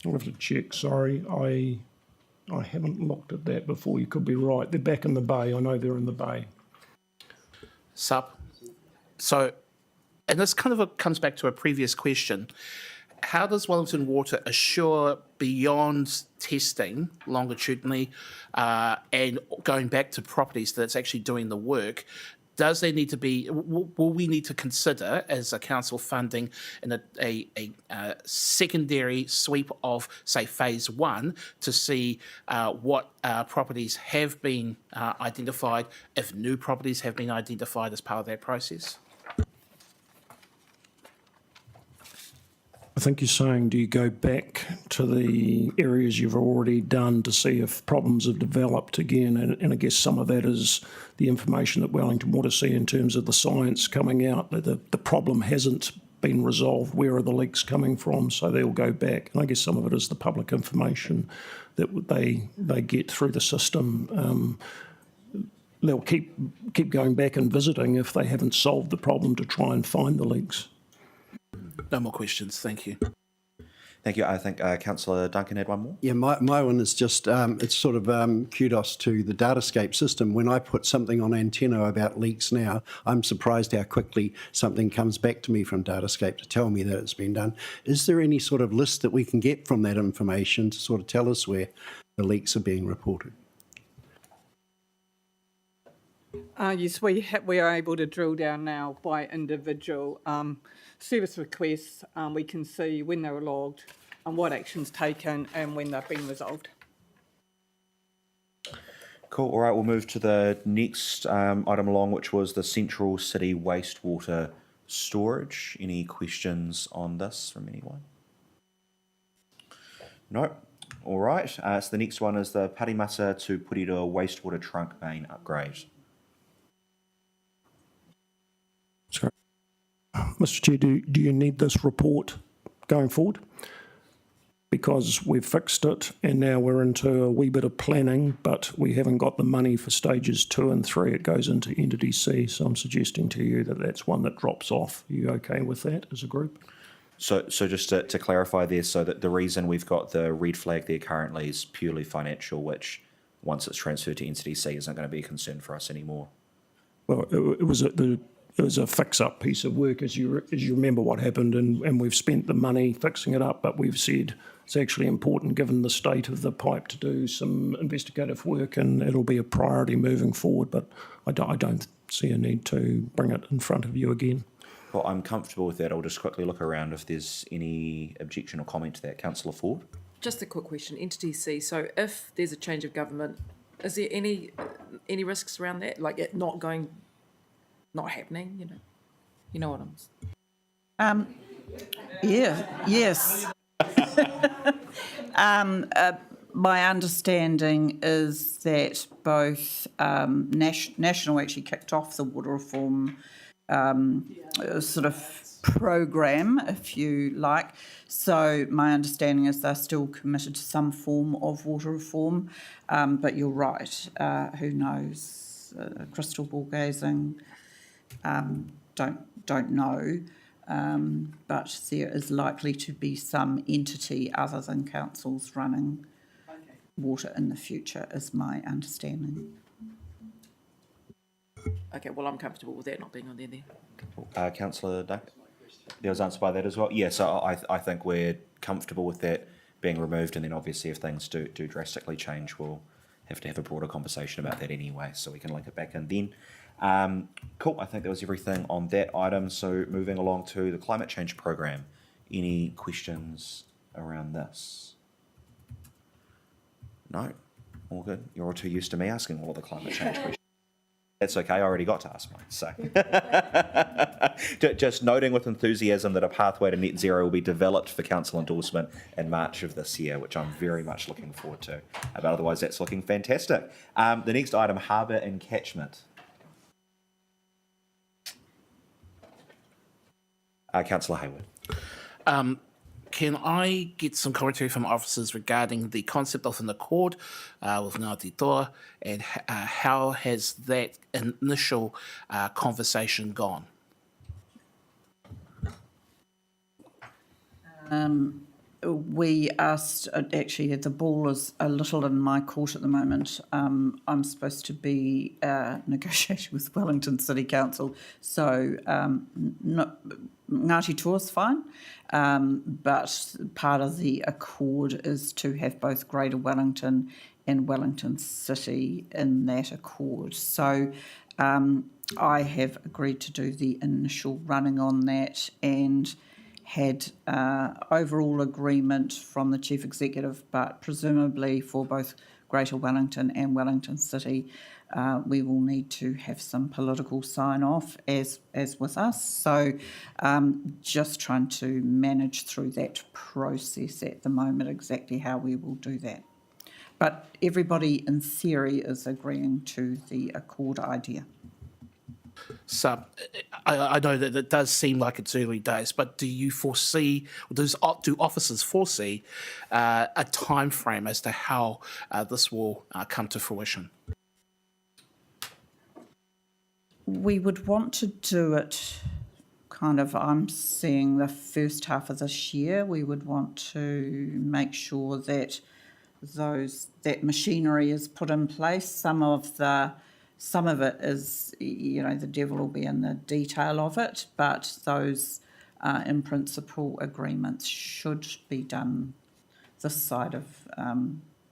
I'll have to check, sorry. I haven't looked at that before. You could be right. They're back in the bay. I know they're in the bay. Sup. So, and this kind of comes back to a previous question. How does Wellington Water assure beyond testing longitudinally and going back to properties that it's actually doing the work? Does there need to be, will we need to consider as a council funding in a secondary sweep of, say, phase 1 to see what properties have been identified, if new properties have been identified as part of that process? I think you're saying, do you go back to the areas you've already done to see if problems have developed again? And I guess some of that is the information that Wellington Water see in terms of the science coming out, that the problem hasn't been resolved. Where are the leaks coming from? So they'll go back. And I guess some of it is the public information that they get through the system. They'll keep going back and visiting if they haven't solved the problem to try and find the leaks. No more questions. Thank you. Thank you. I think Councillor Duncan had one more. Yeah, my one is just, it's sort of kudos to the Datascape system. When I put something on Antenna about leaks now, I'm surprised how quickly something comes back to me from Datascape to tell me that it's been done. Is there any sort of list that we can get from that information to sort of tell us where the leaks are being reported? Yes, we are able to drill down now by individual service requests. We can see when they were logged and what actions taken and when they've been resolved. Cool. All right, we'll move to the next item along, which was the Central City Wastewater Storage. Any questions on this from anyone? No. All right. So the next one is the Parimata to Porirua Wastewater Trunk Main Upgrade. Sorry. Mr Chair, do you need this report going forward? Because we've fixed it and now we're into a wee bit of planning, but we haven't got the money for stages 2 and 3. It goes into Entity C, so I'm suggesting to you that that's one that drops off. Are you okay with that as a group? So just to clarify there, so that the reason we've got the red flag there currently is purely financial, which once it's transferred to Entity C isn't going to be a concern for us anymore. Well, it was a fix-up piece of work, as you remember what happened, and we've spent the money fixing it up, but we've said it's actually important, given the state of the pipe, to do some investigative work, and it'll be a priority moving forward, but I don't see a need to bring it in front of you again. Well, I'm comfortable with that. I'll just quickly look around if there's any objection or comment to that. Councillor Ford? Just a quick question, Entity C. So if there's a change of government, is there any risks around that? Like it not happening, You know what I'm saying? Yes. My understanding is that both National actually kicked off the water reform sort of program, if you like. So my understanding is they're still committed to some form of water reform, but you're right. Who knows? Crystal ball gazing. Don't know. But there is likely to be some entity other than councils running water in the future, is my understanding. Okay, well, I'm comfortable with that not being on there then. Councillor Duncan? There was answered by that as well. Yeah, so I think we're comfortable with that being removed, and then obviously if things do drastically change, we'll have to have a broader conversation about that anyway, so we can link it back in then. Cool, I think that was everything on that item. So moving along to the climate change program. Any questions around this? No? All good? You're all too used to me asking all of the climate change questions. That's okay, I already got to ask mine. So just noting with enthusiasm that a pathway to net zero will be developed for council endorsement in March of this year, which I'm very much looking forward to. But otherwise, that's looking fantastic. The next item, harbour and catchment. Councillor Hayward. Can I get some commentary from officers regarding the concept of an accord with Ngāti Toa, and how has that initial conversation gone? We asked, actually, the ball is a little in my court at the moment. I'm supposed to be negotiating with Wellington City Council, so Ngāti Toa's fine, but part of the accord is to have both Greater Wellington and Wellington City in that accord. So I have agreed to do the initial running on that and had overall agreement from the Chief Executive, but presumably for both Greater Wellington and Wellington City, we will need to have some political sign-off as with us. So just trying to manage through that process at the moment, exactly how we will do that. But everybody in theory is agreeing to the accord idea. So I know that it does seem like it's early days, but do you foresee, do officers foresee a time frame as to how this will come to fruition? We would want to do it kind of, I'm seeing the first half of this year. We would want to make sure that that machinery is put in place. Some of it is, the devil will be in the detail of it, but those in principle agreements should be done this side of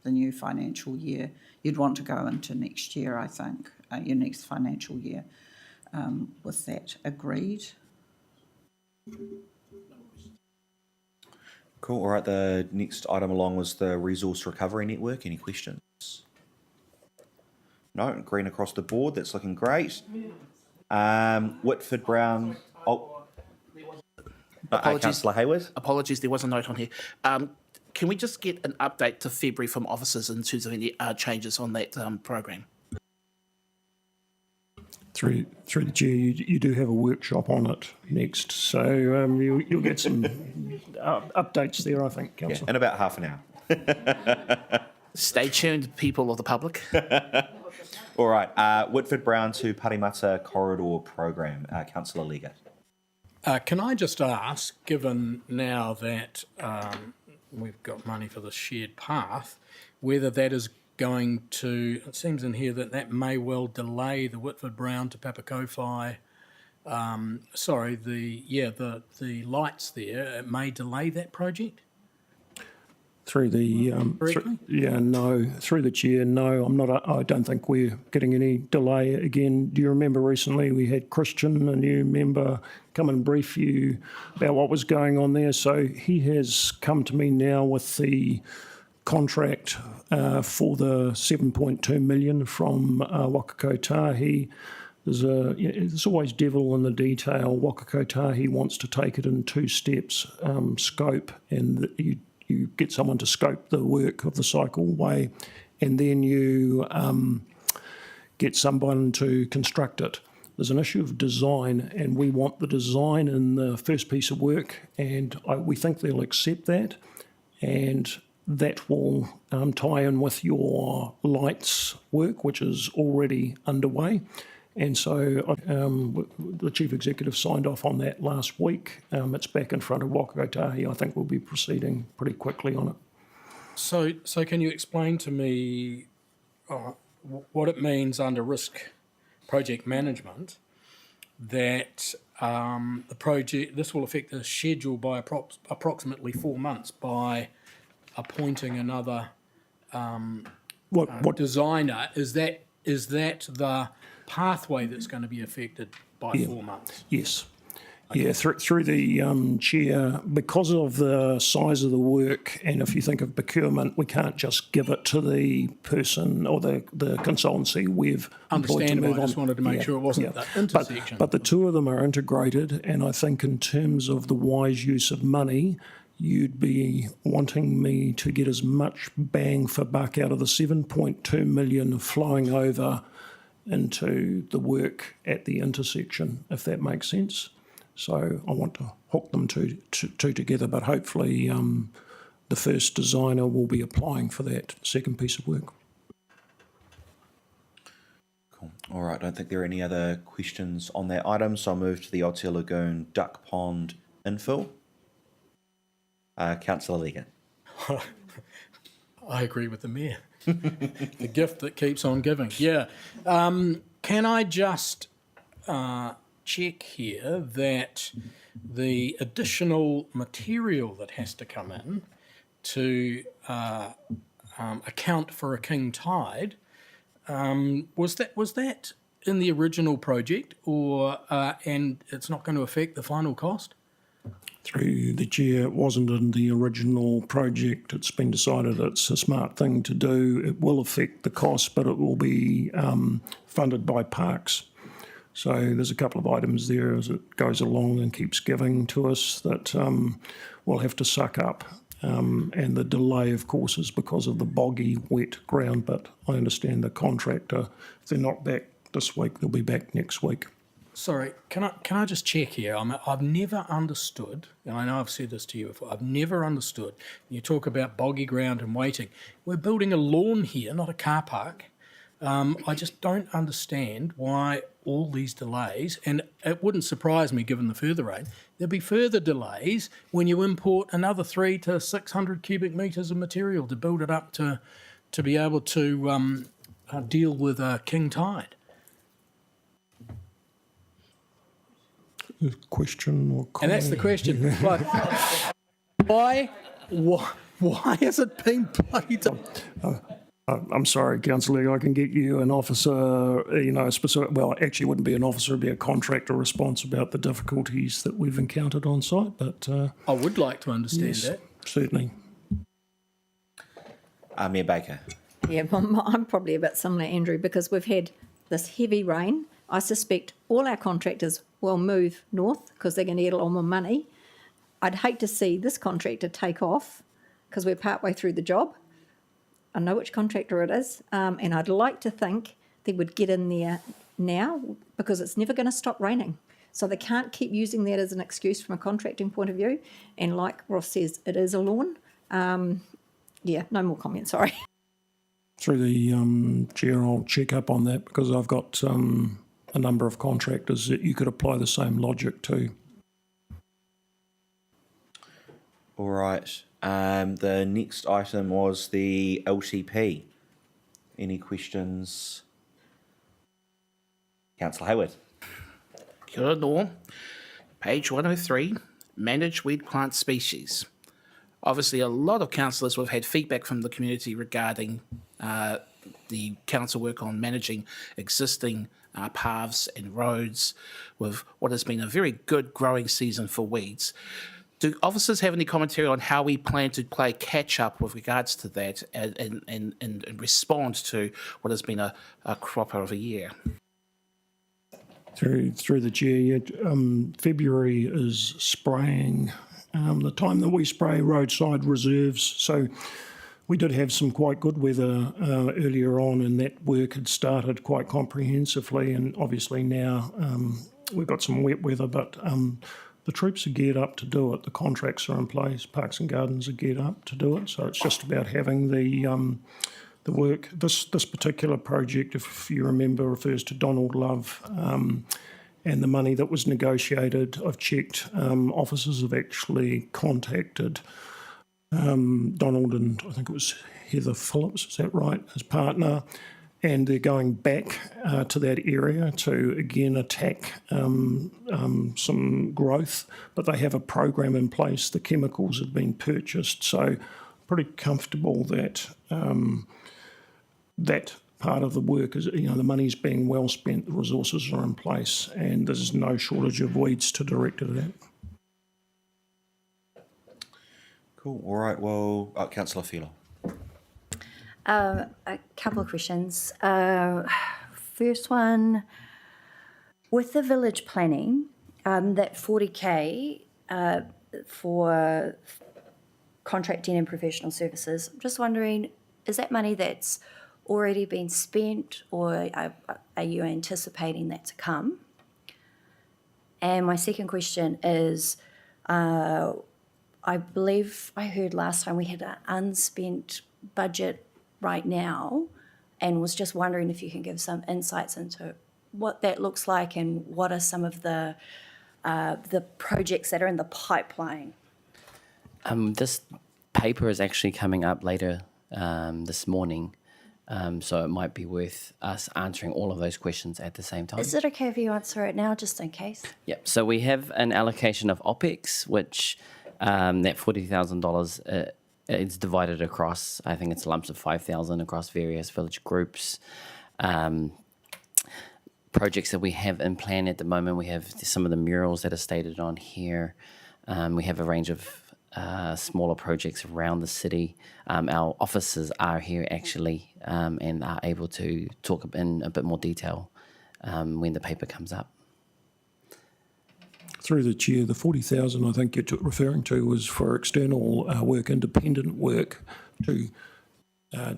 the new financial year. You'd want to go into next year, I think, your next financial year with that agreed. Cool, all right, the next item along was the resource recovery network. Any questions? No, green across the board, that's looking great. Whitford Brown, Councillor Hayward. Apologies, there was a note on here. Can we just get an update to February from officers in terms of any changes on that program? Through the chair, you do have a workshop on it next, so you'll get some updates there, I think, Yeah, Councillor. in about half an hour. Stay tuned, people of the public. All right, Whitford Brown to Parimata Corridor Program, Councillor Leggett. Can I just ask, given now that we've got money for the shared path, whether that is going to, it seems in here that may well delay the Whitford Brown to Papakowhai, the lights there, it may delay that project? Through the through the chair, no, I'm not. I don't think we're getting any delay. Again, do you remember recently we had Christian, a new member, come and brief you about what was going on there? So he has come to me now with the contract for the 7.2 million from Wakakotahi. There's always devil in the detail. Wakakotahi wants to take it in 2 steps, scope, and you get someone to scope the work of the cycleway, and then you get someone to construct it. There's an issue of design, and we want the design in the first piece of work, and we think they'll accept that, and that will tie in with your lights work, which is already underway. And so the Chief Executive signed off on that last week. It's back in front of Wakakotahi. I think we'll be proceeding pretty quickly on it. So can you explain to me what it means under risk project management that the project, this will affect the schedule by approximately 4 months by appointing another designer? Is that the pathway that's going to be affected by 4 months? Yes. Okay. Yeah, through the chair, because of the size of the work, and if you think of procurement, we can't just give it to the person or the consultancy we've employed to move on. I just wanted to make sure it wasn't that intersection. But the two of them are integrated, and I think in terms of the wise use of money, you'd be wanting me to get as much bang for buck out of the 7.2 million flowing over into the work at the intersection, if that makes sense. So I want to hook them two together, but hopefully the first designer will be applying for that second piece of work. Cool. All right, I don't think there are any other questions on that item, so I'll move to the Aotea Lagoon Duck Pond infill. Councillor Leggett. I agree with the Mayor. The gift that keeps on giving. Yeah. Can I just check here that the additional material that has to come in to account for a king tide, was that in the original project, or and it's not going to affect the final cost? Through the chair, it wasn't in the original project. It's been decided it's a smart thing to do. It will affect the cost, but it will be funded by Parks. So there's a couple of items there as it goes along and keeps giving to us that we'll have to suck up. And the delay, of course, is because of the boggy, wet ground. But I understand the contractor, if they're not back this week, they'll be back next week. Sorry, can I just check here? I've never understood, and I know I've said this to you before, I've never understood, you talk about boggy ground and waiting. We're building a lawn here, not a car park. I just don't understand why all these delays, and it wouldn't surprise me given the further rain, there'll be further delays when you import another 300 to 600 cubic metres of material to build it up to be able to deal with a king tide. Question or comment? And that's the question. Why has it been played? I'm sorry, Councillor, I can get you an officer, specific, well, actually it wouldn't be an officer, it'd be a contractor response about the difficulties that we've encountered on site, but... I would like to understand yes, that. Certainly. Mayor Baker. Yeah, I'm probably a bit similar, Andrew, because we've had this heavy rain. I suspect all our contractors will move north because they're going to get a lot more money. I'd hate to see this contractor take off because we're partway through the job. I know which contractor it is, and I'd like to think they would get in there now because it's never going to stop raining. So they can't keep using that as an excuse from a contracting point of view. And like Ross says, it is a lawn. Yeah, no more comments, sorry. Through the chair, I'll check up on that because I've got a number of contractors that you could apply the same logic to. All right. The next item was the LTP. Any questions? Councillor Hayward. Kia ora no. Page 103, manage weed plant species. Obviously, a lot of councillors have had feedback from the community regarding the council work on managing existing paths and roads with what has been a very good growing season for weeds. Do officers have any commentary on how we plan to play catch up with regards to that and respond to what has been a cropper of a year? Through the chair, yeah, February is spraying, the time that we spray roadside reserves. So we did have some quite good weather earlier on, and that work had started quite comprehensively. And obviously now we've got some wet weather, but the troops are geared up to do it. The contracts are in place. Parks and Gardens are geared up to do it. So it's just about having the work. This particular project, if you remember, refers to Donald Love and the money that was negotiated. I've checked. Officers have actually contacted Donald and I think it was Heather Phillips, is that right, his partner, and they're going back to that area to again attack some growth, but they have a program in place. The chemicals have been purchased, so pretty comfortable that that part of the work is, the money's being well spent, the resources are in place, and there's no shortage of weeds to direct it at. Cool. All right. Well, Councillor Fila. A couple of questions. First one, with the village planning, that 40K for contracting and professional services, I'm just wondering, is that money that's already been spent, or are you anticipating that to come? And my second question is, I believe I heard last time we had an unspent budget right now, and was just wondering if you can give some insights into what that looks like and what are some of the projects that are in the pipeline. This paper is actually coming up later this morning, so it might be worth us answering all of those questions at the same time. Is it okay if you answer it now, just in case? Yep. So we have an allocation of OPEX, which that $40,000 it's divided across. I think it's lumps of 5,000 across various village groups. Projects that we have in plan at the moment. We have some of the murals that are stated on here. We have a range of smaller projects around the city. Our officers are here actually and are able to talk in a bit more detail when the paper comes up. Through the chair, the 40,000 I think you're referring to was for external work, independent work, to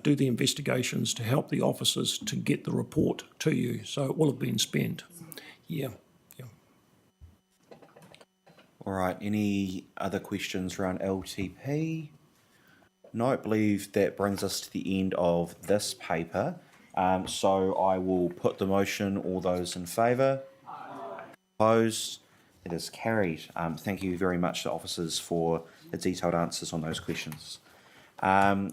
do the investigations to help the officers to get the report to you. So it will have been spent. Yeah. All right. Any other questions around LTP? No, I believe that brings us to the end of this paper. So I will put the motion. All those in favour? Opposed? It is carried. Thank you very much to officers for the detailed answers on those questions.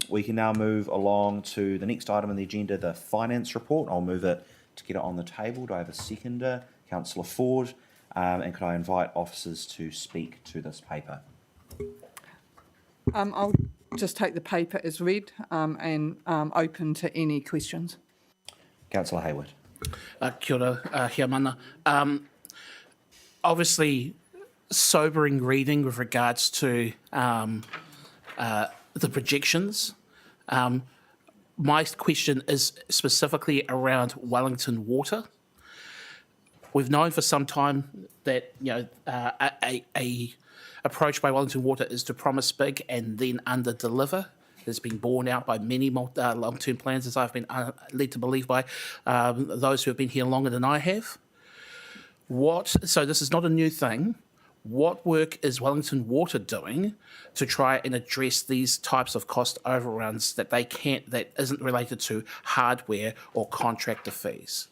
We can now move along to the next item on the agenda, the finance report. I'll move it to get it on the table. Do I have a seconder? Councillor Ford. And could I invite officers to speak to this paper? I'll just take the paper as read and open to any questions. Councillor Hayward. Kia ora, hea mana. Obviously, sobering reading with regards to the projections. My question is specifically around Wellington Water. We've known for some time that a approach by Wellington Water is to promise big and then under deliver. that's been borne out by many long-term plans, as I've been led to believe by those who have been here longer than I have. So this is not a new thing. What work is Wellington Water doing to try and address these types of cost overruns that isn't related to hardware or contractor fees?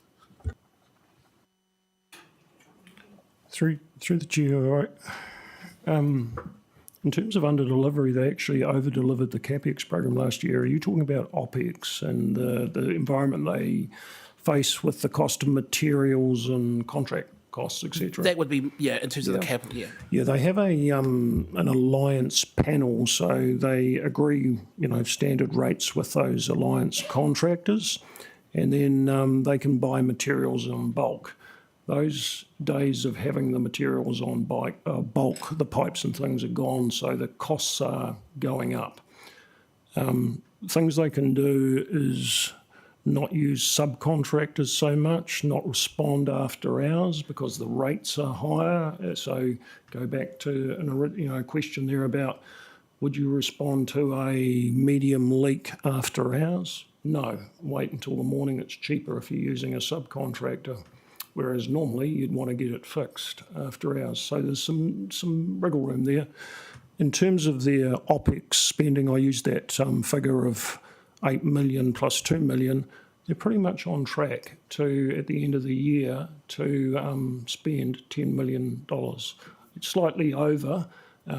Through the chair, in terms of under-delivery, they actually over-delivered the CapEx program last year. Are you talking about OpEx and the environment they face with the cost of materials and contract costs, etc.? That would be, in terms of the capital, Yeah, they have an alliance panel, so they agree, standard rates with those alliance contractors, and then they can buy materials in bulk. Those days of having the materials on bulk, the pipes and things are gone, so the costs are going up. Things they can do is not use subcontractors so much, not respond after hours because the rates are higher. So go back to a question there about would you respond to a medium leak after hours? No, wait until the morning. It's cheaper if you're using a subcontractor, whereas normally you'd want to get it fixed after hours. So there's some wriggle room there. In terms of their OpEx spending, I used that figure of 8 million plus 2 million. They're pretty much on track to, at the end of the year, to spend $10 million. It's slightly over.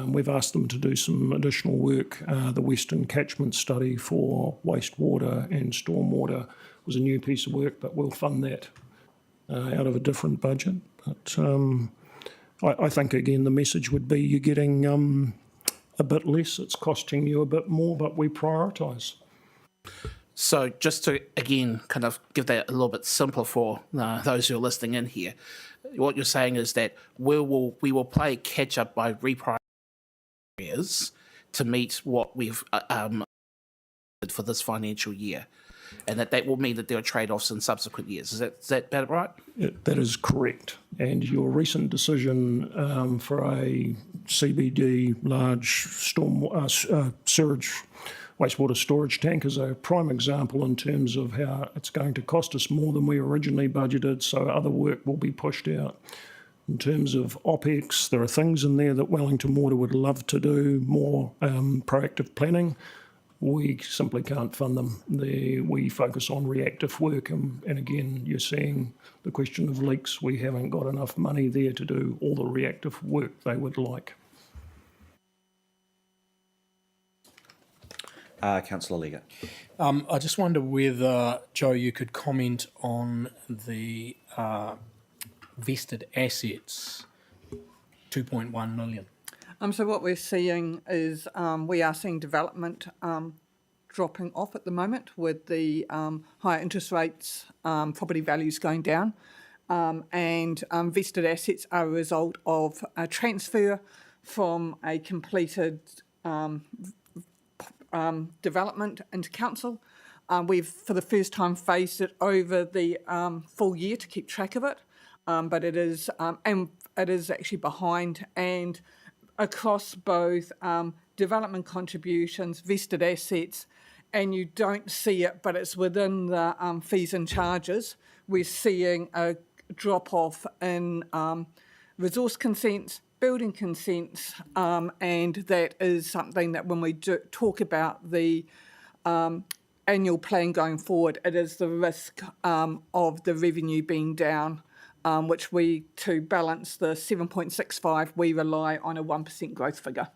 We've asked them to do some additional work. The Western Catchment Study for wastewater and stormwater was a new piece of work, but we'll fund that out of a different budget. But I think, again, the message would be you're getting a bit less, it's costing you a bit more, but we prioritise. So just to, again, kind of give that a little bit simpler for those who are listening in here, what you're saying is that we will play catch-up by reprioritizing areas to meet what we've for this financial year, and that will mean that there are trade-offs in subsequent years. Is that about right? That is correct. And your recent decision for a CBD large sewage wastewater storage tank is a prime example in terms of how it's going to cost us more than we originally budgeted, so other work will be pushed out. In terms of OpEx, there are things in there that Wellington Water would love to do, more proactive planning. We simply can't fund them. We focus on reactive work, and again, you're seeing the question of leaks. We haven't got enough money there to do all the reactive work they would like. Councillor Lega. I just wonder whether, Joe, you could comment on the vested assets, 2.1 million. So what we're seeing is we are seeing development dropping off at the moment with the higher interest rates, property values going down, and vested assets are a result of a transfer from a completed development into council. We've, for the first time, phased it over the full year to keep track of it, but it is actually behind and across both development contributions, vested assets, and you don't see it, but it's within the fees and charges. We're seeing a drop-off in resource consents, building consents, and that is something that when we talk about the annual plan going forward, it is the risk of the revenue being down, which to balance the 7.65, we rely on a 1% growth figure.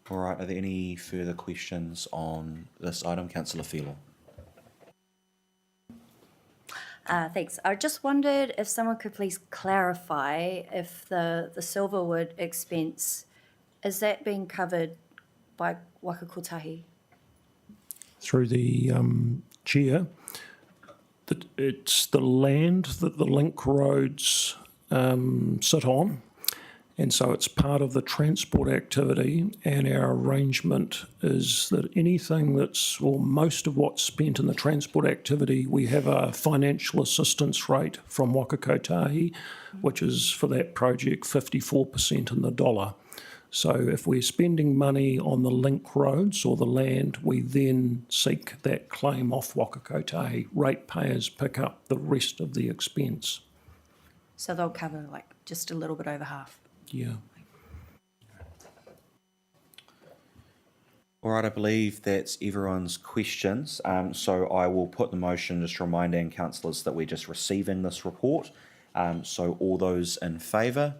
All right, are there any further questions on this item? Councillor Phelan. Thanks. I just wondered if someone could please clarify if the Silverwood expense, is that being covered by Waka Kotahi? Through the chair, it's the land that the link roads sit on, and so it's part of the transport activity, and our arrangement is that anything most of what's spent in the transport activity, we have a financial assistance rate from Waka Kotahi, which is for that project 54% in the dollar. So if we're spending money on the link roads or the land, we then seek that claim off Wakakotahi. Ratepayers pick up the rest of the expense. So they'll cover like just a little bit over half. Yeah. All right, I believe that's everyone's questions. So I will put the motion just reminding councillors that we're just receiving this report. So all those in favour?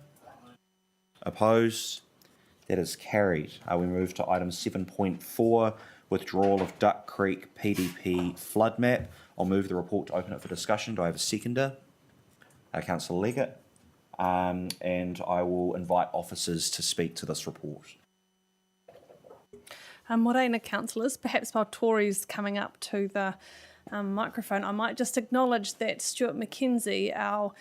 Opposed? That is carried. We move to item 7.4, withdrawal of Duck Creek PDP flood map. I'll move the report to open it for discussion. Do I have a seconder? Councillor Leggett. And I will invite officers to speak to this report. Morena councillors, perhaps while Tori's coming up to the microphone, I might just acknowledge that Stuart McKenzie, our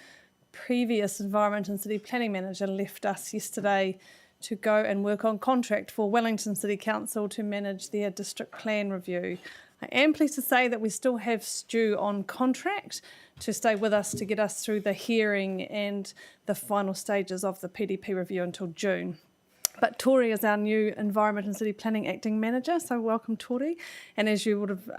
previous Environment and City Planning Manager, left us yesterday to go and work on contract for Wellington City Council to manage their district plan review. I am pleased to say that we still have Stu on contract to stay with us to get us through the hearing and the final stages of the PDP review until June. But Tori is our new Environment and City Planning Acting Manager, so welcome Tori. And as you would have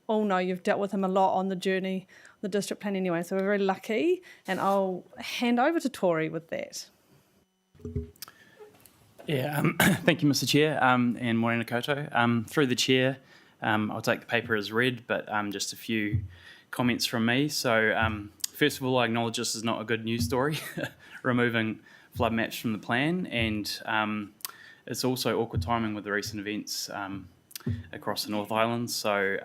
all know, you've dealt with him a lot on the journey, the district plan anyway, so we're very lucky. And I'll hand over to Tori with that. Yeah, thank you, Mr. Chair, and Morena Koto. Through the chair, I'll take the paper as read, but just a few comments from me. So first of all, I acknowledge this is not a good news story, removing flood maps from the plan, and it's also awkward timing with the recent events across the North Island. So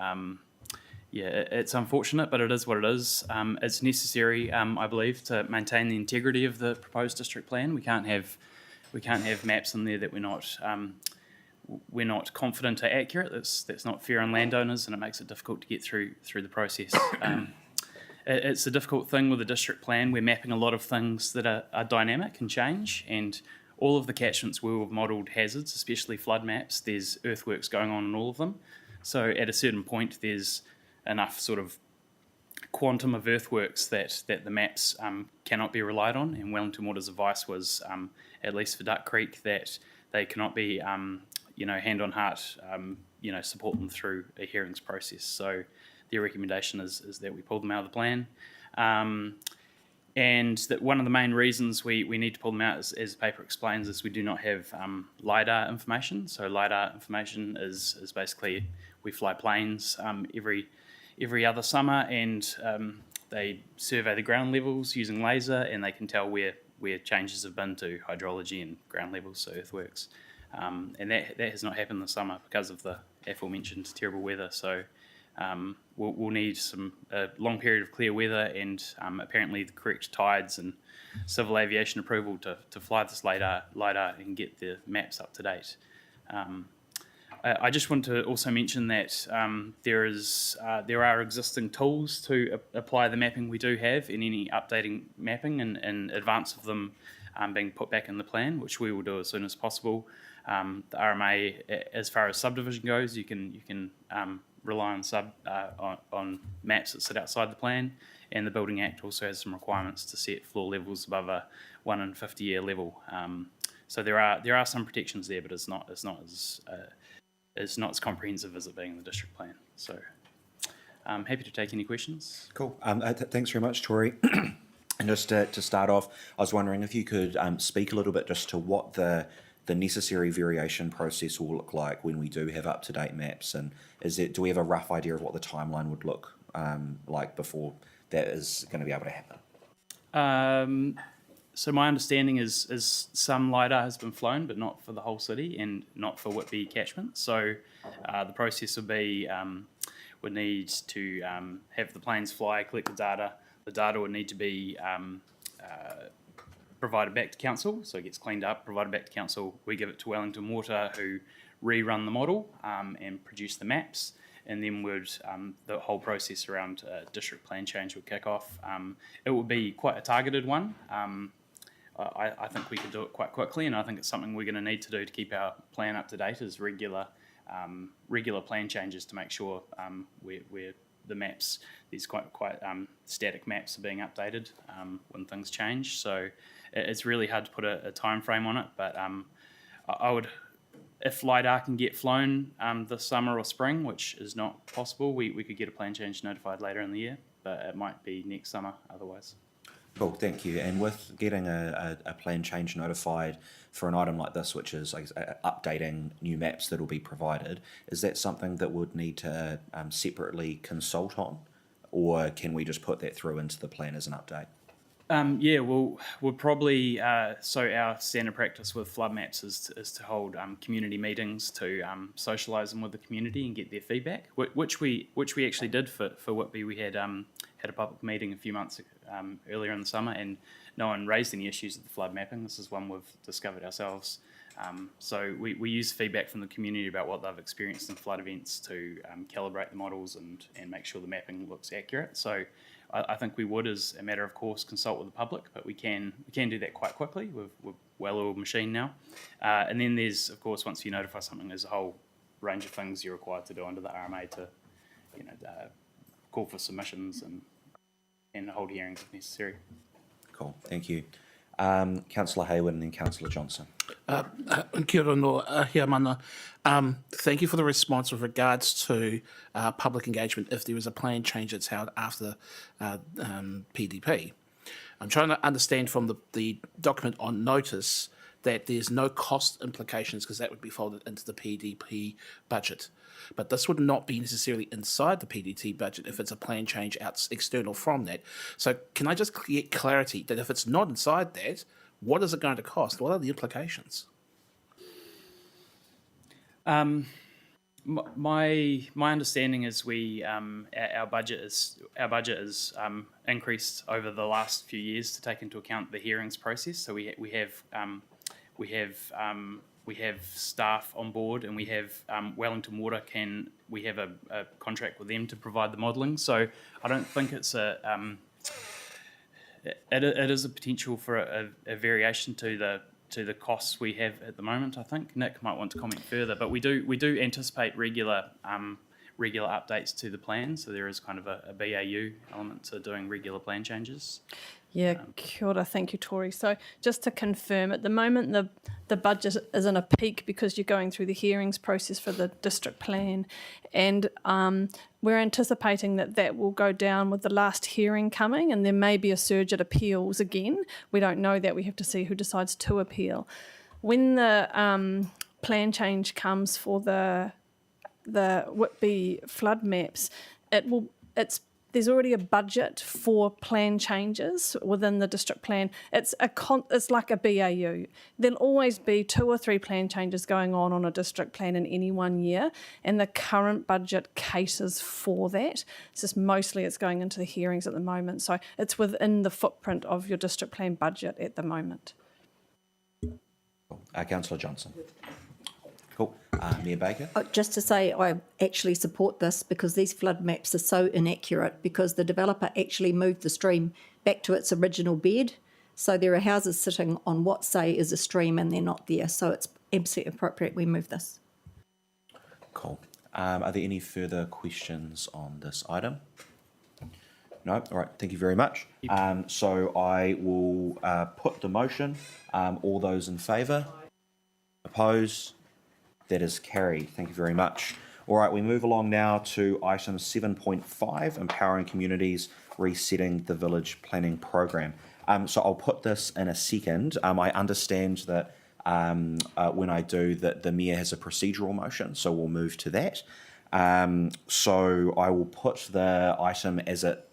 yeah, it's unfortunate, but it is what it is. It's necessary, I believe, to maintain the integrity of the proposed district plan. We can't have maps in there that we're not confident are accurate. That's not fair on landowners, and it makes it difficult to get through the process. It's a difficult thing with a district plan. We're mapping a lot of things that are dynamic and change, and all of the catchments where we've modelled hazards, especially flood maps, there's earthworks going on in all of them. So at a certain point, there's enough sort of quantum of earthworks that the maps cannot be relied on, and Wellington Water's advice was, at least for Duck Creek, that they cannot be, hand on heart, support them through a hearings process. So their recommendation is that we pull them out of the plan. And that one of the main reasons we need to pull them out, as the paper explains, is we do not have LiDAR information. So LiDAR information is basically, we fly planes every other summer, and they survey the ground levels using laser, and they can tell where changes have been to hydrology and ground levels, so earthworks. And that has not happened this summer because of the aforementioned terrible weather. So we'll need a long period of clear weather, and apparently the correct tides and civil aviation approval to fly this LiDAR and get the maps up to date. I just want to also mention that there are existing tools to apply the mapping we do have in any updating mapping in advance of them being put back in the plan, which we will do as soon as possible. The RMA, as far as subdivision goes, you can rely on maps that sit outside the plan, and the Building Act also has some requirements to set floor levels above a 1 in 50 year level. So there are some protections there, but it's not as comprehensive as it being in the district plan. So I'm happy to take any questions. Cool. Thanks very much, Tori. And just to start off, I was wondering if you could speak a little bit just to what the necessary variation process will look like when we do have up-to-date maps, and do we have a rough idea of what the timeline would look like before that is going to be able to happen? So my understanding is some LiDAR has been flown, but not for the whole city and not for Whitby catchment. So the process would need to have the planes fly, collect the data. The data would need to be provided back to council, so it gets cleaned up, provided back to council. We give it to Wellington Water, who rerun the model and produce the maps, and then the whole process around district plan change would kick off. It would be quite a targeted one. I think we could do it quite quickly, and I think it's something we're going to need to do to keep our plan up to date, is regular plan changes to make sure we're the maps, these quite static maps are being updated when things change. So it's really hard to put a time frame on it, but I would, if LiDAR can get flown this summer or spring, which is not possible, we could get a plan change notified later in the year, but it might be next summer otherwise. Cool, thank you. And with getting a plan change notified for an item like this, which is updating new maps that will be provided, is that something that would need to separately consult on, or can we just put that through into the plan as an update? Yeah, we'll probably, so our standard practice with flood maps is to hold community meetings to socialise them with the community and get their feedback, which we actually did for Whitby. We had a public meeting a few months earlier in the summer, and no one raised any issues with the flood mapping. This is one we've discovered ourselves. So we use feedback from the community about what they've experienced in flood events to calibrate the models and make sure the mapping looks accurate. So I think we would, as a matter of course, consult with the public, but we can do that quite quickly. We're well-oiled machine now. And then there's, of course, once you notify something, there's a whole range of things you're required to do under the RMA to, call for submissions and hold hearings if necessary. Cool, thank you. Councillor Hayward and then Councillor Johnson. Kia ora no hea mana. Thank you for the response with regards to public engagement if there is a plan change that's held after PDP. I'm trying to understand from the document on notice that there's no cost implications because that would be folded into the PDP budget. But this would not be necessarily inside the PDT budget if it's a plan change external from that. So can I just get clarity that if it's not inside that, what is it going to cost? What are the implications? My understanding is our budget is increased over the last few years to take into account the hearings process. So we have staff on board, and we have Wellington Water we have a contract with them to provide the modelling. So I don't think it's it is a potential for a variation to the costs we have at the moment. I think Nick might want to comment further, but we do anticipate regular updates to the plan. So there is kind of a BAU element to doing regular plan changes. Yeah, kia ora, thank you, Tori. So just to confirm, at the moment the budget is in a peak because you're going through the hearings process for the district plan, and we're anticipating that will go down with the last hearing coming, and there may be a surge at appeals again. We don't know that. We have to see who decides to appeal. When the plan change comes for the Whitby flood maps, there's already a budget for plan changes within the district plan. It's like a BAU. There'll always be 2 or 3 plan changes going on a district plan in any one year, and the current budget caters for that. It's just mostly it's going into the hearings at the moment. So it's within the footprint of your district plan budget at the moment. Councillor Johnson. Cool. Mayor Baker? Just to say, I actually support this because these flood maps are so inaccurate because the developer actually moved the stream back to its original bed. So there are houses sitting on what say is a stream and they're not there. So it's absolutely appropriate we move this. Cool. Are there any further questions on this item? No? All right, thank you very much. So I will put the motion. All those in favour? Opposed? That is carried. Thank you very much. All right, we move along now to item 7.5, Empowering Communities, Resetting the Village Planning Program. So I'll put this in a second. I understand that when I do that, the Mayor has a procedural motion, so we'll move to that. So I will put the item as it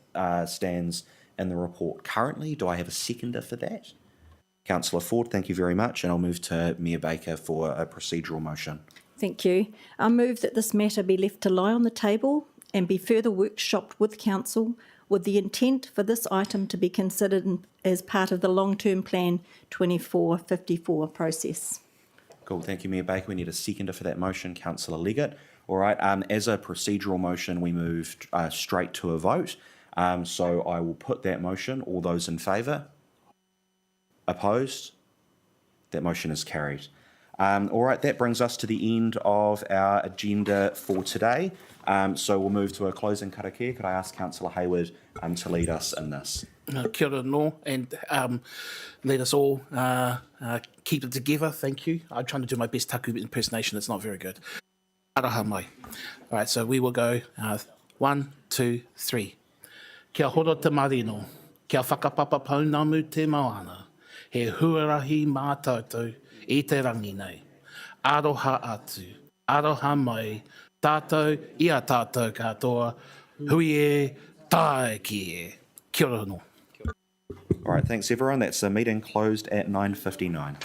stands in the report currently. Do I have a seconder for that? Councillor Ford, thank you very much, and I'll move to Mayor Baker for a procedural motion. Thank you. I move that this matter be left to lie on the table and be further workshopped with Council with the intent for this item to be considered as part of the long-term plan 2454 process. Cool, thank you, Mayor Baker. We need a seconder for that motion, Councillor Leggett. All right, as a procedural motion, we move straight to a vote. So I will put that motion. All those in favour? Opposed? That motion is carried. All right, that brings us to the end of our agenda for today. So we'll move to a closing karakia. Could I ask Councillor Hayward to lead us in this? Kia ora no, and let us all keep it together. Thank you. I'm trying to do my best taku impersonation. It's not very good. Araha mai. All right, so we will go 1, 2, 3. Kia horo te marino. Kia whakapapa paunamu te moana. He huarahi mātātou i te rangi nei. Aroha atu. Aroha mai. Tātou, ia tātou katoa. Hui e, tae ki e. Kia ora no. All right, thanks everyone. That's a meeting closed at 9:59.